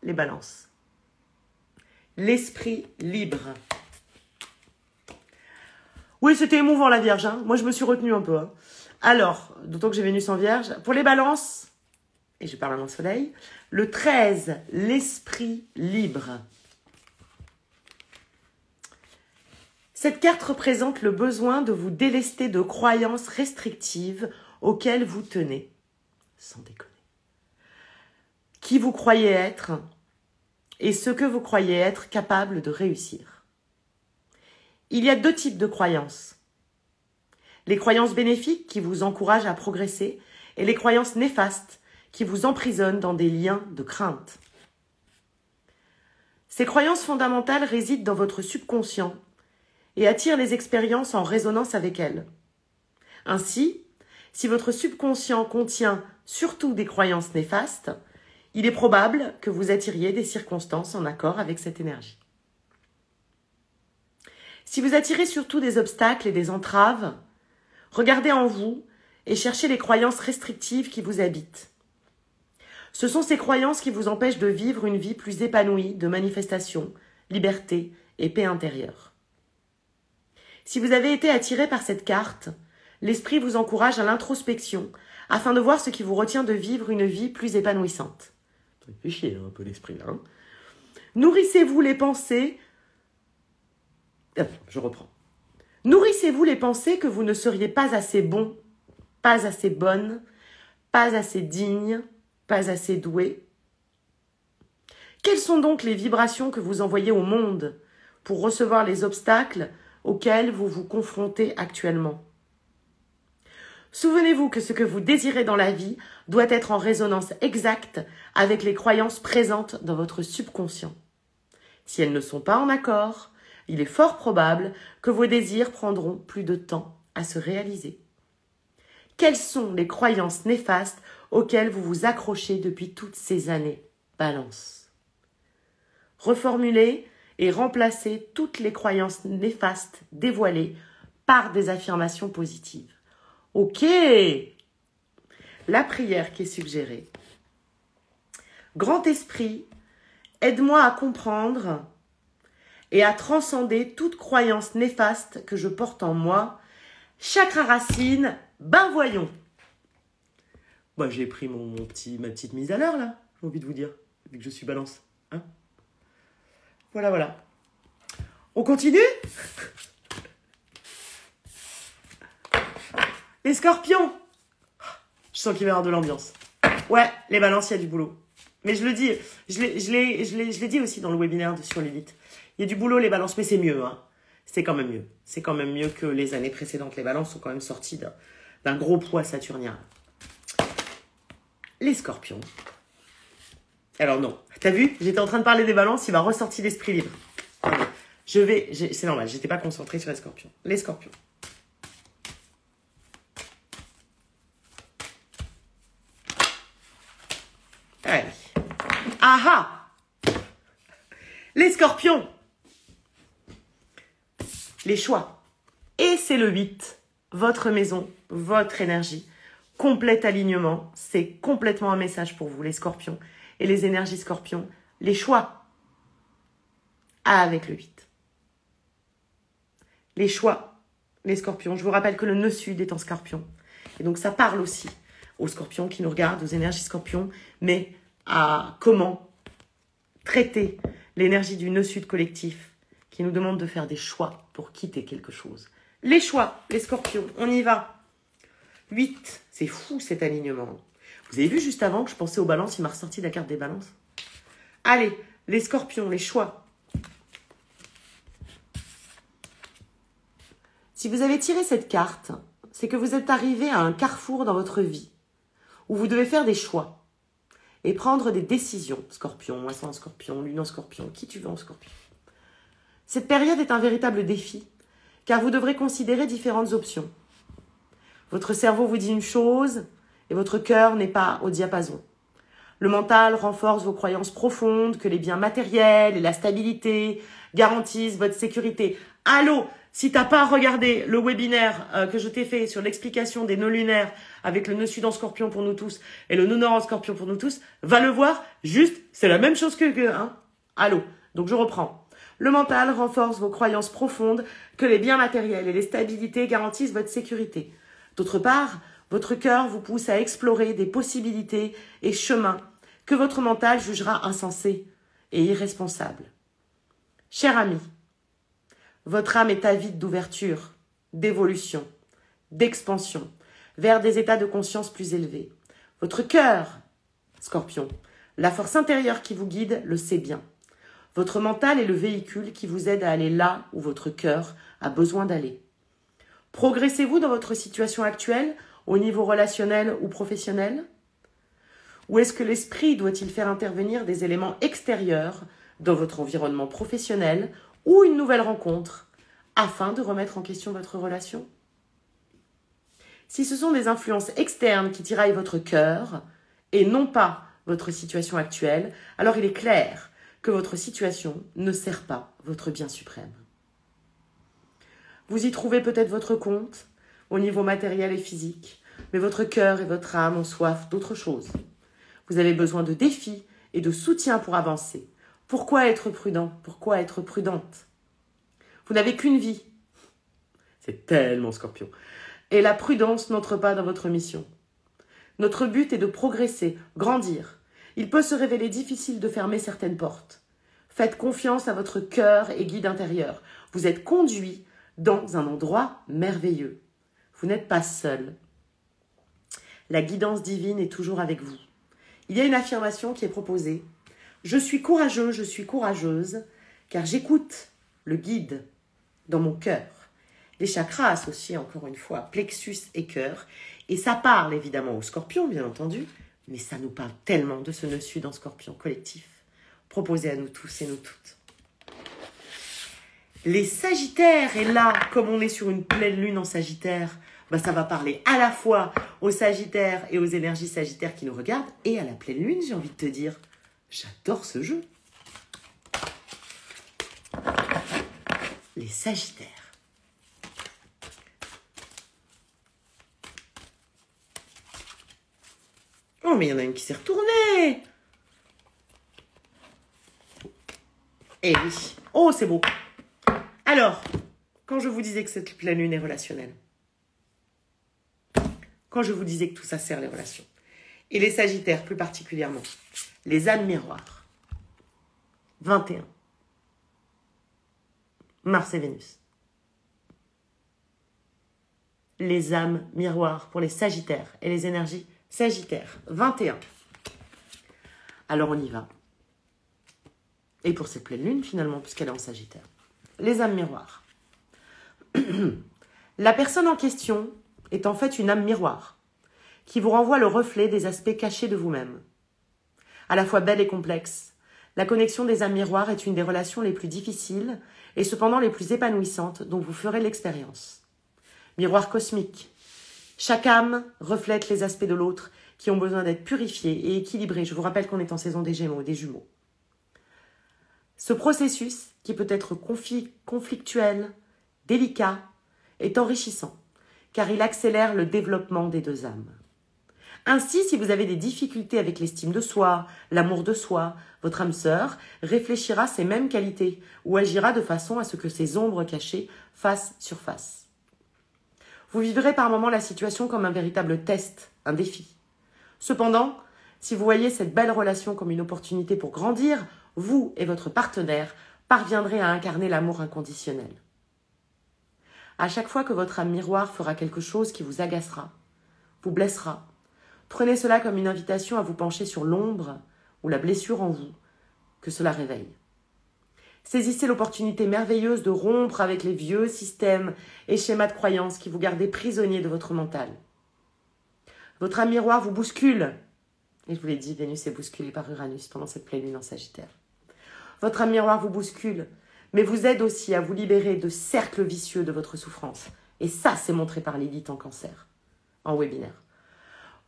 Les balances. L'esprit libre. Oui, c'était émouvant la Vierge. Hein. Moi, je me suis retenue un peu. Hein. Alors, d'autant que j'ai Vénus en Vierge. Pour les balances, et je parle à mon soleil, le 13, l'esprit libre. Cette carte représente le besoin de vous délester de croyances restrictives auxquelles vous tenez. Sans déconner. Qui vous croyez être et ce que vous croyez être capable de réussir. Il y a deux types de croyances. Les croyances bénéfiques qui vous encouragent à progresser et les croyances néfastes qui vous emprisonnent dans des liens de crainte. Ces croyances fondamentales résident dans votre subconscient et attirent les expériences en résonance avec elles. Ainsi, si votre subconscient contient surtout des croyances néfastes, il est probable que vous attiriez des circonstances en accord avec cette énergie. Si vous attirez surtout des obstacles et des entraves, regardez en vous et cherchez les croyances restrictives qui vous habitent. Ce sont ces croyances qui vous empêchent de vivre une vie plus épanouie de manifestation, liberté et paix intérieure. Si vous avez été attiré par cette carte, l'esprit vous encourage à l'introspection afin de voir ce qui vous retient de vivre une vie plus épanouissante. Ça fait chier un peu l'esprit là. Hein. Nourrissez-vous les pensées... je reprends. Nourrissez-vous les pensées que vous ne seriez pas assez bon, pas assez bonne, pas assez digne, pas assez doué. Quelles sont donc les vibrations que vous envoyez au monde pour recevoir les obstacles auxquels vous vous confrontez actuellement? Souvenez-vous que ce que vous désirez dans la vie doit être en résonance exacte avec les croyances présentes dans votre subconscient. Si elles ne sont pas en accord, il est fort probable que vos désirs prendront plus de temps à se réaliser. Quelles sont les croyances néfastes auxquelles vous vous accrochez depuis toutes ces années? Balance. Reformulez et remplacez toutes les croyances néfastes dévoilées par des affirmations positives. Ok. La prière qui est suggérée. Grand esprit, aide-moi à comprendre et à transcender toute croyance néfaste que je porte en moi. Chakra racine, ben voyons. Bah, j'ai pris ma petite mise à l'heure là, j'ai envie de vous dire, vu que je suis balance. Hein, voilà. On continue? Les scorpions. Je sens qu'il va y avoir de l'ambiance. Ouais, les balances, il y a du boulot. Mais je le dis, je l'ai dit aussi dans le webinaire sur l'élite. Il y a du boulot, les balances, mais c'est mieux. Hein. C'est quand même mieux. C'est quand même mieux que les années précédentes. Les balances sont quand même sorties d'un gros poids saturnien. Les scorpions. Alors non, t'as vu? J'étais en train de parler des balances, il va ressortir l'esprit libre. Attendez, c'est normal, j'étais pas concentrée sur les scorpions. Les scorpions. Allez. Ah ah! Les scorpions. Les choix. Et c'est le 8. Votre maison, votre énergie. Complet alignement. C'est complètement un message pour vous, les scorpions. Et les énergies scorpions. Les choix. Avec le 8. Les choix. Les scorpions. Je vous rappelle que le nœud sud est en scorpion. Et donc ça parle aussi aux scorpions qui nous regardent, aux énergies scorpions, mais à comment traiter l'énergie du nœud sud collectif qui nous demande de faire des choix pour quitter quelque chose. Les choix, les scorpions, on y va. 8, c'est fou cet alignement. Vous avez vu juste avant que je pensais aux balances, il m'a ressorti la carte des balances. Allez, les scorpions, les choix. Si vous avez tiré cette carte, c'est que vous êtes arrivé à un carrefour dans votre vie où vous devez faire des choix et prendre des décisions. Scorpion, ascendant en scorpion, lune en scorpion, qui tu veux en scorpion. Cette période est un véritable défi, car vous devrez considérer différentes options. Votre cerveau vous dit une chose et votre cœur n'est pas au diapason. Le mental renforce vos croyances profondes que les biens matériels et la stabilité garantissent votre sécurité. Allô, si t'as pas regardé le webinaire que je t'ai fait sur l'explication des nœuds lunaires avec le nœud sud en scorpion pour nous tous et le nœud nord en scorpion pour nous tous, va le voir, juste, c'est la même chose hein. Allô, donc je reprends. Le mental renforce vos croyances profondes que les biens matériels et les stabilités garantissent votre sécurité. D'autre part, votre cœur vous pousse à explorer des possibilités et chemins que votre mental jugera insensés et irresponsables. Cher ami, votre âme est avide d'ouverture, d'évolution, d'expansion, vers des états de conscience plus élevés. Votre cœur, scorpion, la force intérieure qui vous guide le sait bien. Votre mental est le véhicule qui vous aide à aller là où votre cœur a besoin d'aller. Progressez-vous dans votre situation actuelle, au niveau relationnel ou professionnel? Ou est-ce que l'esprit doit-il faire intervenir des éléments extérieurs dans votre environnement professionnel ou une nouvelle rencontre afin de remettre en question votre relation? Si ce sont des influences externes qui tiraillent votre cœur et non pas votre situation actuelle, alors il est clair que votre situation ne sert pas votre bien suprême. Vous y trouvez peut-être votre compte au niveau matériel et physique, mais votre cœur et votre âme ont soif d'autre chose. Vous avez besoin de défis et de soutien pour avancer. Pourquoi être prudent? Pourquoi être prudente? Vous n'avez qu'une vie. C'est tellement scorpion. Et la prudence n'entre pas dans votre mission. Notre but est de progresser, grandir. Il peut se révéler difficile de fermer certaines portes. Faites confiance à votre cœur et guide intérieur. Vous êtes conduit dans un endroit merveilleux. Vous n'êtes pas seul. La guidance divine est toujours avec vous. Il y a une affirmation qui est proposée. Je suis courageux, je suis courageuse, car j'écoute le guide dans mon cœur. Les chakras associés, encore une fois, plexus et cœur. Et ça parle évidemment aux scorpions, bien entendu, mais ça nous parle tellement de ce nœud sud en scorpion collectif, proposé à nous tous et nous toutes. Les Sagittaires, et là, comme on est sur une pleine lune en Sagittaire, bah, ça va parler à la fois aux Sagittaires et aux énergies Sagittaires qui nous regardent, et à la pleine lune, j'ai envie de te dire, j'adore ce jeu. Les Sagittaires. Oh, mais il y en a une qui s'est retournée. Eh oui. Oh, c'est beau. Alors, quand je vous disais que cette pleine lune est relationnelle, quand je vous disais que tout ça sert les relations, et les Sagittaires plus particulièrement, les âmes miroirs, 21, Mars et Vénus. Les âmes miroirs pour les Sagittaires et les énergies Sagittaires, 21. Alors on y va. Et pour cette pleine lune finalement, puisqu'elle est en Sagittaire. Les âmes miroirs. La personne en question est en fait une âme miroir qui vous renvoie le reflet des aspects cachés de vous-même. À la fois belle et complexe, la connexion des âmes miroirs est une des relations les plus difficiles et cependant les plus épanouissantes dont vous ferez l'expérience. Miroir cosmique. Chaque âme reflète les aspects de l'autre qui ont besoin d'être purifiés et équilibrés. Je vous rappelle qu'on est en saison des Gémeaux, des jumeaux. Ce processus, qui peut être conflictuel, délicat, est enrichissant, car il accélère le développement des deux âmes. Ainsi, si vous avez des difficultés avec l'estime de soi, l'amour de soi, votre âme sœur réfléchira ces mêmes qualités ou agira de façon à ce que ces ombres cachées fassent surface. Vous vivrez par moments la situation comme un véritable test, un défi. Cependant, si vous voyez cette belle relation comme une opportunité pour grandir, vous et votre partenaire parviendrez à incarner l'amour inconditionnel. À chaque fois que votre âme miroir fera quelque chose qui vous agacera, vous blessera, prenez cela comme une invitation à vous pencher sur l'ombre ou la blessure en vous que cela réveille. Saisissez l'opportunité merveilleuse de rompre avec les vieux systèmes et schémas de croyances qui vous gardaient prisonnier de votre mental. Votre âme miroir vous bouscule. Et je vous l'ai dit, Vénus est bousculée par Uranus pendant cette pleine lune en Sagittaire. Votre âme miroir vous bouscule, mais vous aide aussi à vous libérer de cercles vicieux de votre souffrance. Et ça, c'est montré par Lilith en Cancer, en webinaire.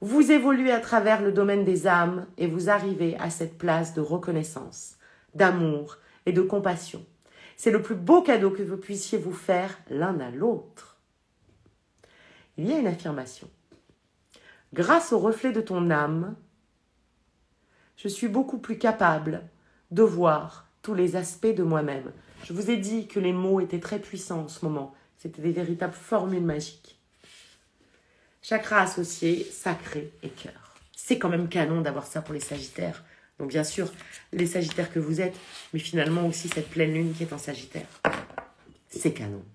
Vous évoluez à travers le domaine des âmes et vous arrivez à cette place de reconnaissance, d'amour et de compassion. C'est le plus beau cadeau que vous puissiez vous faire l'un à l'autre. Il y a une affirmation. Grâce au reflet de ton âme, je suis beaucoup plus capable de voir tous les aspects de moi-même. Je vous ai dit que les mots étaient très puissants en ce moment. C'était des véritables formules magiques. Chakra associé, sacré et cœur. C'est quand même canon d'avoir ça pour les Sagittaires. Donc bien sûr, les Sagittaires que vous êtes, mais finalement aussi cette pleine lune qui est en Sagittaire. C'est canon.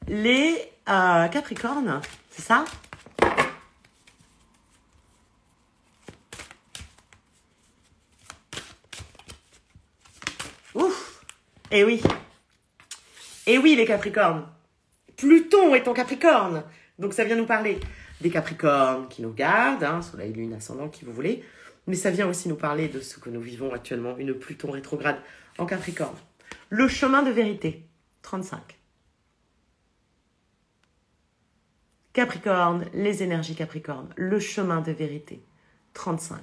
Les Capricornes, c'est ça? Ouf! Eh oui! Eh oui, les Capricornes! Pluton est en Capricorne! Donc ça vient nous parler des Capricornes qui nous gardent, hein, Soleil, Lune, Ascendant, qui vous voulez. Mais ça vient aussi nous parler de ce que nous vivons actuellement, une Pluton rétrograde en Capricorne. Le chemin de vérité, 35. Capricorne, les énergies Capricorne, le chemin de vérité, 35.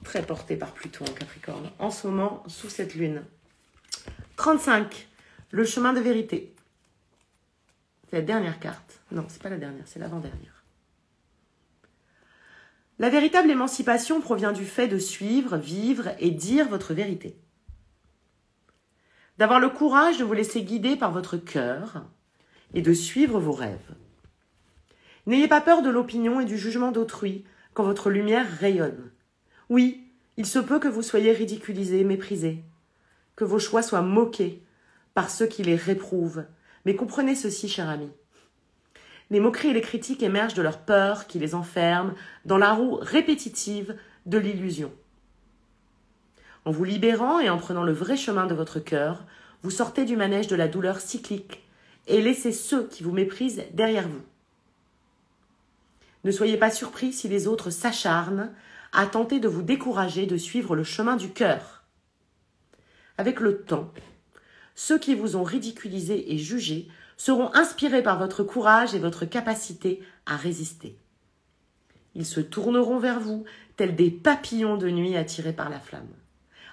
Très porté par Pluton en Capricorne, en ce moment, sous cette lune. 35, le chemin de vérité. C'est la dernière carte. Non, c'est pas la dernière, c'est l'avant-dernière. La véritable émancipation provient du fait de suivre, vivre et dire votre vérité. D'avoir le courage de vous laisser guider par votre cœur et de suivre vos rêves. N'ayez pas peur de l'opinion et du jugement d'autrui quand votre lumière rayonne. Oui, il se peut que vous soyez ridiculisés, méprisés, que vos choix soient moqués par ceux qui les réprouvent. Mais comprenez ceci, cher ami. Les moqueries et les critiques émergent de leur peur qui les enferme dans la roue répétitive de l'illusion. En vous libérant et en prenant le vrai chemin de votre cœur, vous sortez du manège de la douleur cyclique et laissez ceux qui vous méprisent derrière vous. Ne soyez pas surpris si les autres s'acharnent à tenter de vous décourager de suivre le chemin du cœur. Avec le temps, ceux qui vous ont ridiculisé et jugé seront inspirés par votre courage et votre capacité à résister. Ils se tourneront vers vous, tels des papillons de nuit attirés par la flamme,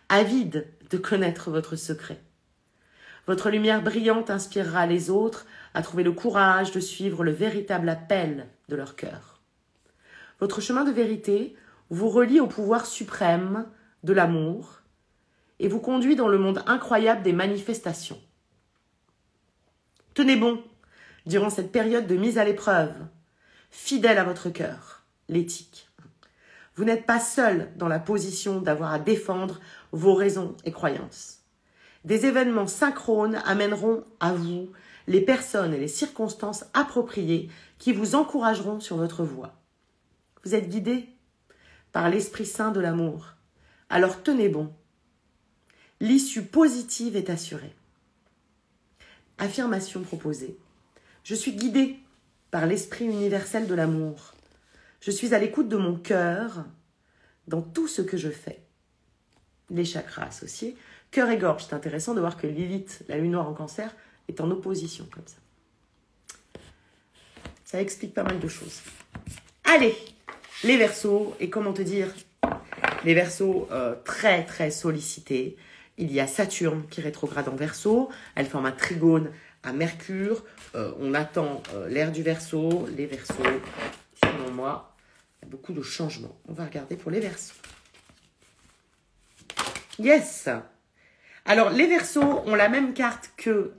avides de connaître votre secret. Votre lumière brillante inspirera les autres à trouver le courage de suivre le véritable appel de leur cœur. Votre chemin de vérité vous relie au pouvoir suprême de l'amour et vous conduit dans le monde incroyable des manifestations. Tenez bon durant cette période de mise à l'épreuve, fidèle à votre cœur, l'éthique. Vous n'êtes pas seul dans la position d'avoir à défendre vos raisons et croyances. Des événements synchrones amèneront à vous les personnes et les circonstances appropriées qui vous encourageront sur votre voie. Vous êtes guidé par l'Esprit Saint de l'amour. Alors tenez bon. L'issue positive est assurée. Affirmation proposée. Je suis guidé par l'Esprit universel de l'amour. Je suis à l'écoute de mon cœur dans tout ce que je fais. Les chakras associés. Cœur et gorge, c'est intéressant de voir que Lilith, la lune noire en cancer, est en opposition comme ça. Ça explique pas mal de choses. Allez, les Verseaux, et comment te dire, les Verseaux très très sollicités. Il y a Saturne qui rétrograde en Verseau, elle forme un trigone à Mercure. On attend l'ère du Verseau, les Verseaux, selon moi, il y a beaucoup de changements. On va regarder pour les Verseaux. Yes! Alors, les Verseaux ont la même carte que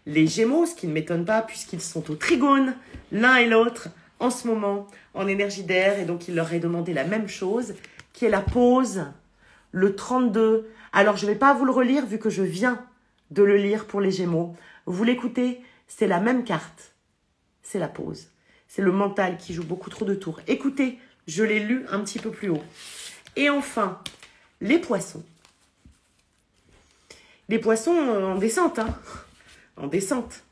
les Gémeaux, ce qui ne m'étonne pas puisqu'ils sont au trigone, l'un et l'autre, en ce moment, en énergie d'air. Et donc, il leur est demandé la même chose, qui est la pause, le 32. Alors, je ne vais pas vous le relire vu que je viens de le lire pour les Gémeaux. Vous l'écoutez, c'est la même carte. C'est la pause. C'est le mental qui joue beaucoup trop de tours. Écoutez, je l'ai lu un petit peu plus haut. Et enfin, les Poissons. Les Poissons en descente, hein, en descente.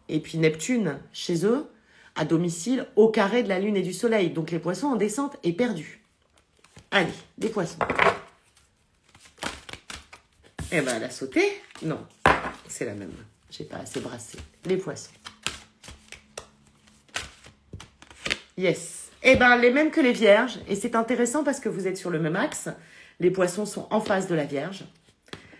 Et puis Neptune, chez eux, à domicile, au carré de la Lune et du Soleil. Donc les Poissons en descente et perdus. Allez, les Poissons. Eh ben, elle a sauté. Non, c'est la même. J'ai pas assez brassé. Les Poissons. Yes. Eh ben, les mêmes que les Vierges. Et c'est intéressant parce que vous êtes sur le même axe. Les Poissons sont en face de la Vierge.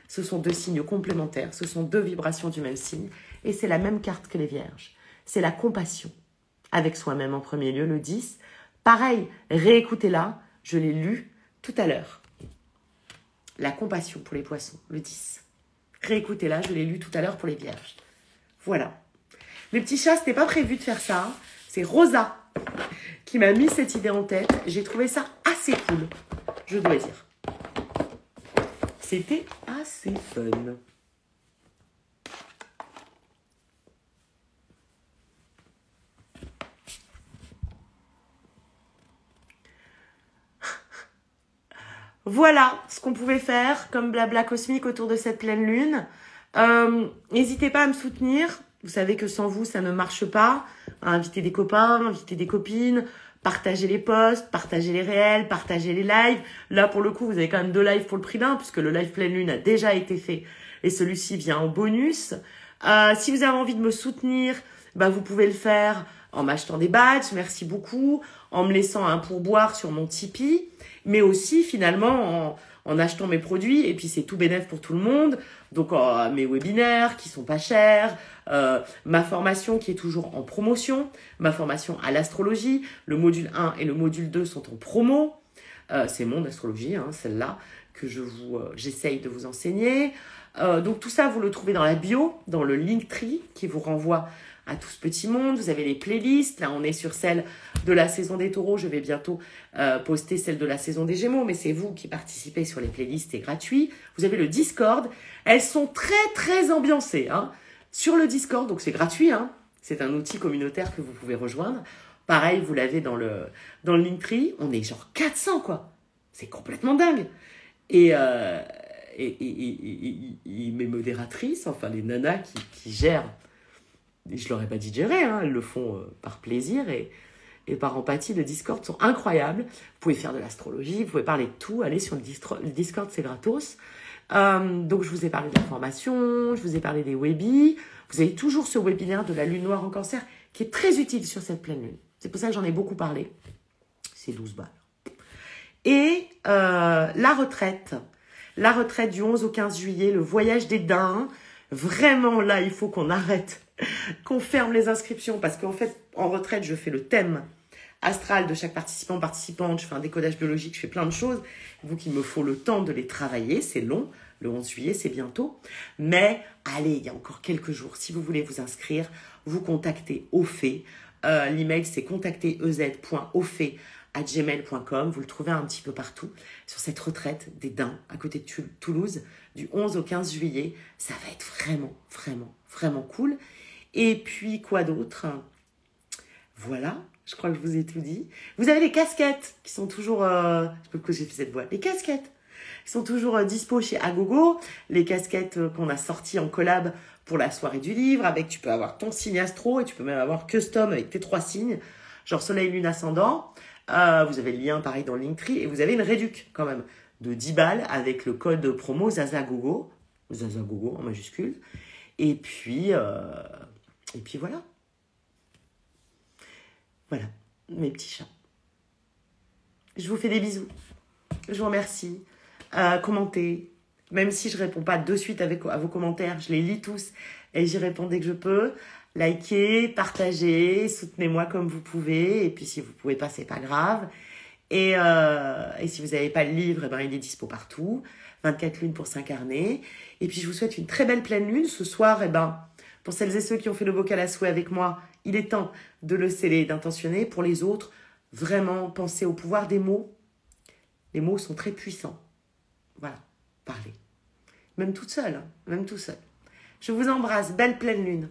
Ce sont deux signes complémentaires, ce sont deux vibrations du même signe, et c'est la même carte que les Vierges. C'est la compassion, avec soi-même en premier lieu, le 10. Pareil, réécoutez-la, je l'ai lu tout à l'heure. La compassion pour les Poissons, le 10. Réécoutez-la, je l'ai lu tout à l'heure pour les Vierges. Voilà. Mes petits chats, c'était pas prévu de faire ça. C'est Rosa qui m'a mis cette idée en tête. J'ai trouvé ça assez cool, je dois dire. C'était assez fun. Voilà ce qu'on pouvait faire comme blabla cosmique autour de cette pleine lune. N'hésitez pas à me soutenir. Vous savez que sans vous, ça ne marche pas. Invitez des copains, invitez des copines, partagez les posts, partagez les réels, partagez les lives. Là, pour le coup, vous avez quand même 2 lives pour le prix d'un, puisque le live pleine lune a déjà été fait et celui-ci vient en bonus. Si vous avez envie de me soutenir, bah, vous pouvez le faire en m'achetant des badges, merci beaucoup, en me laissant un pourboire sur mon Tipeee, mais aussi finalement en achetant mes produits, et puis c'est tout bénef pour tout le monde. Donc mes webinaires qui sont pas chers, ma formation qui est toujours en promotion, ma formation à l'astrologie, le module 1 et le module 2 sont en promo. C'est mon astrologie, hein, celle-là, que j'essaye de vous enseigner. Donc tout ça, vous le trouvez dans la bio, dans le Linktree qui vous renvoie à tout ce petit monde. Vous avez les playlists. Là, on est sur celle de la saison des taureaux. Je vais bientôt poster celle de la saison des gémeaux, mais c'est vous qui participez sur les playlists, c'est gratuit. Vous avez le Discord. Elles sont très, très ambiancées, hein, sur le Discord, donc c'est gratuit, hein. C'est un outil communautaire que vous pouvez rejoindre. Pareil, vous l'avez dans le Linktree. On est genre 400, quoi. C'est complètement dingue. Et mes modératrices, enfin les nanas qui gèrent, je leur ai pas dit de gérer, hein, elles le font par plaisir et et par empathie, le Discord sont incroyables. Vous pouvez faire de l'astrologie, vous pouvez parler de tout. Allez sur le Discord, c'est gratos. Donc, je vous ai parlé de la formation, je vous ai parlé des webis. Vous avez toujours ce webinaire de la lune noire en cancer qui est très utile sur cette pleine lune. C'est pour ça que j'en ai beaucoup parlé. C'est 12 balles. Et la retraite du 11 au 15 juillet, le voyage des daims. Vraiment, là, il faut qu'on arrête, qu'on ferme les inscriptions parce qu'en fait, en retraite, je fais le thème astral de chaque participant, participante. Je fais un décodage biologique, je fais plein de choses. Donc, il me faut le temps de les travailler. C'est long. Le 11 juillet, c'est bientôt. Mais, allez, il y a encore quelques jours. Si vous voulez vous inscrire, vous contactez Ophée. L'email, c'est contactez-ez.ophée@gmail.com. Vous le trouvez un petit peu partout sur cette retraite des daims à côté de Toulouse du 11 au 15 juillet. Ça va être vraiment, vraiment, vraiment cool. Et puis, quoi d'autre? Voilà, je crois que je vous ai tout dit. Vous avez les casquettes qui sont toujours... je sais pas pourquoi j'ai fait cette voix. Les casquettes qui sont toujours dispo chez Agogo. Les casquettes qu'on a sorties en collab pour la soirée du livre. Tu peux avoir ton signe astro et tu peux même avoir custom avec tes 3 signes. Genre soleil, lune, ascendant. Vous avez le lien pareil dans le Linktree. Et vous avez une réduc quand même de 10 balles avec le code promo ZazaGogo. ZazaGogo en majuscule. Et puis voilà. Voilà, mes petits chats. Je vous fais des bisous. Je vous remercie. Commentez. Même si je ne réponds pas de suite à vos commentaires, je les lis tous et j'y réponds dès que je peux. Likez, partagez, soutenez-moi comme vous pouvez. Et puis si vous ne pouvez pas, c'est pas grave. Et si vous n'avez pas le livre, eh ben, il est dispo partout. 24 lunes pour s'incarner. Et puis je vous souhaite une très belle pleine lune. Ce soir, eh ben, pour celles et ceux qui ont fait le bocal à souhait avec moi, il est temps de le sceller et d'intentionner. Pour les autres, vraiment, pensez au pouvoir des mots. Les mots sont très puissants. Voilà, parlez. Même toute seule, hein, même tout seul. Je vous embrasse, belle pleine lune.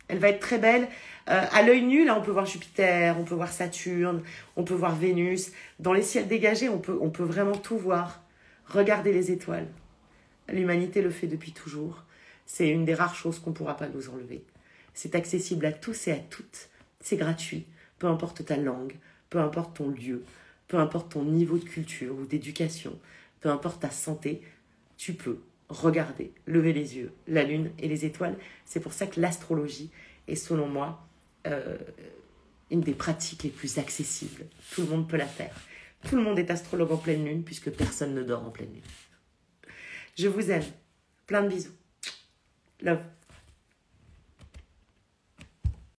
Elle va être très belle. À l'œil nu, là, on peut voir Jupiter, on peut voir Saturne, on peut voir Vénus. Dans les ciels dégagés, on peut vraiment tout voir. Regardez les étoiles. L'humanité le fait depuis toujours. C'est une des rares choses qu'on ne pourra pas nous enlever. C'est accessible à tous et à toutes. C'est gratuit. Peu importe ta langue, peu importe ton lieu, peu importe ton niveau de culture ou d'éducation, peu importe ta santé, tu peux regarder, lever les yeux, la lune et les étoiles. C'est pour ça que l'astrologie est, selon moi, une des pratiques les plus accessibles. Tout le monde peut la faire. Tout le monde est astrologue en pleine lune puisque personne ne dort en pleine lune. Je vous aime. Plein de bisous. Love.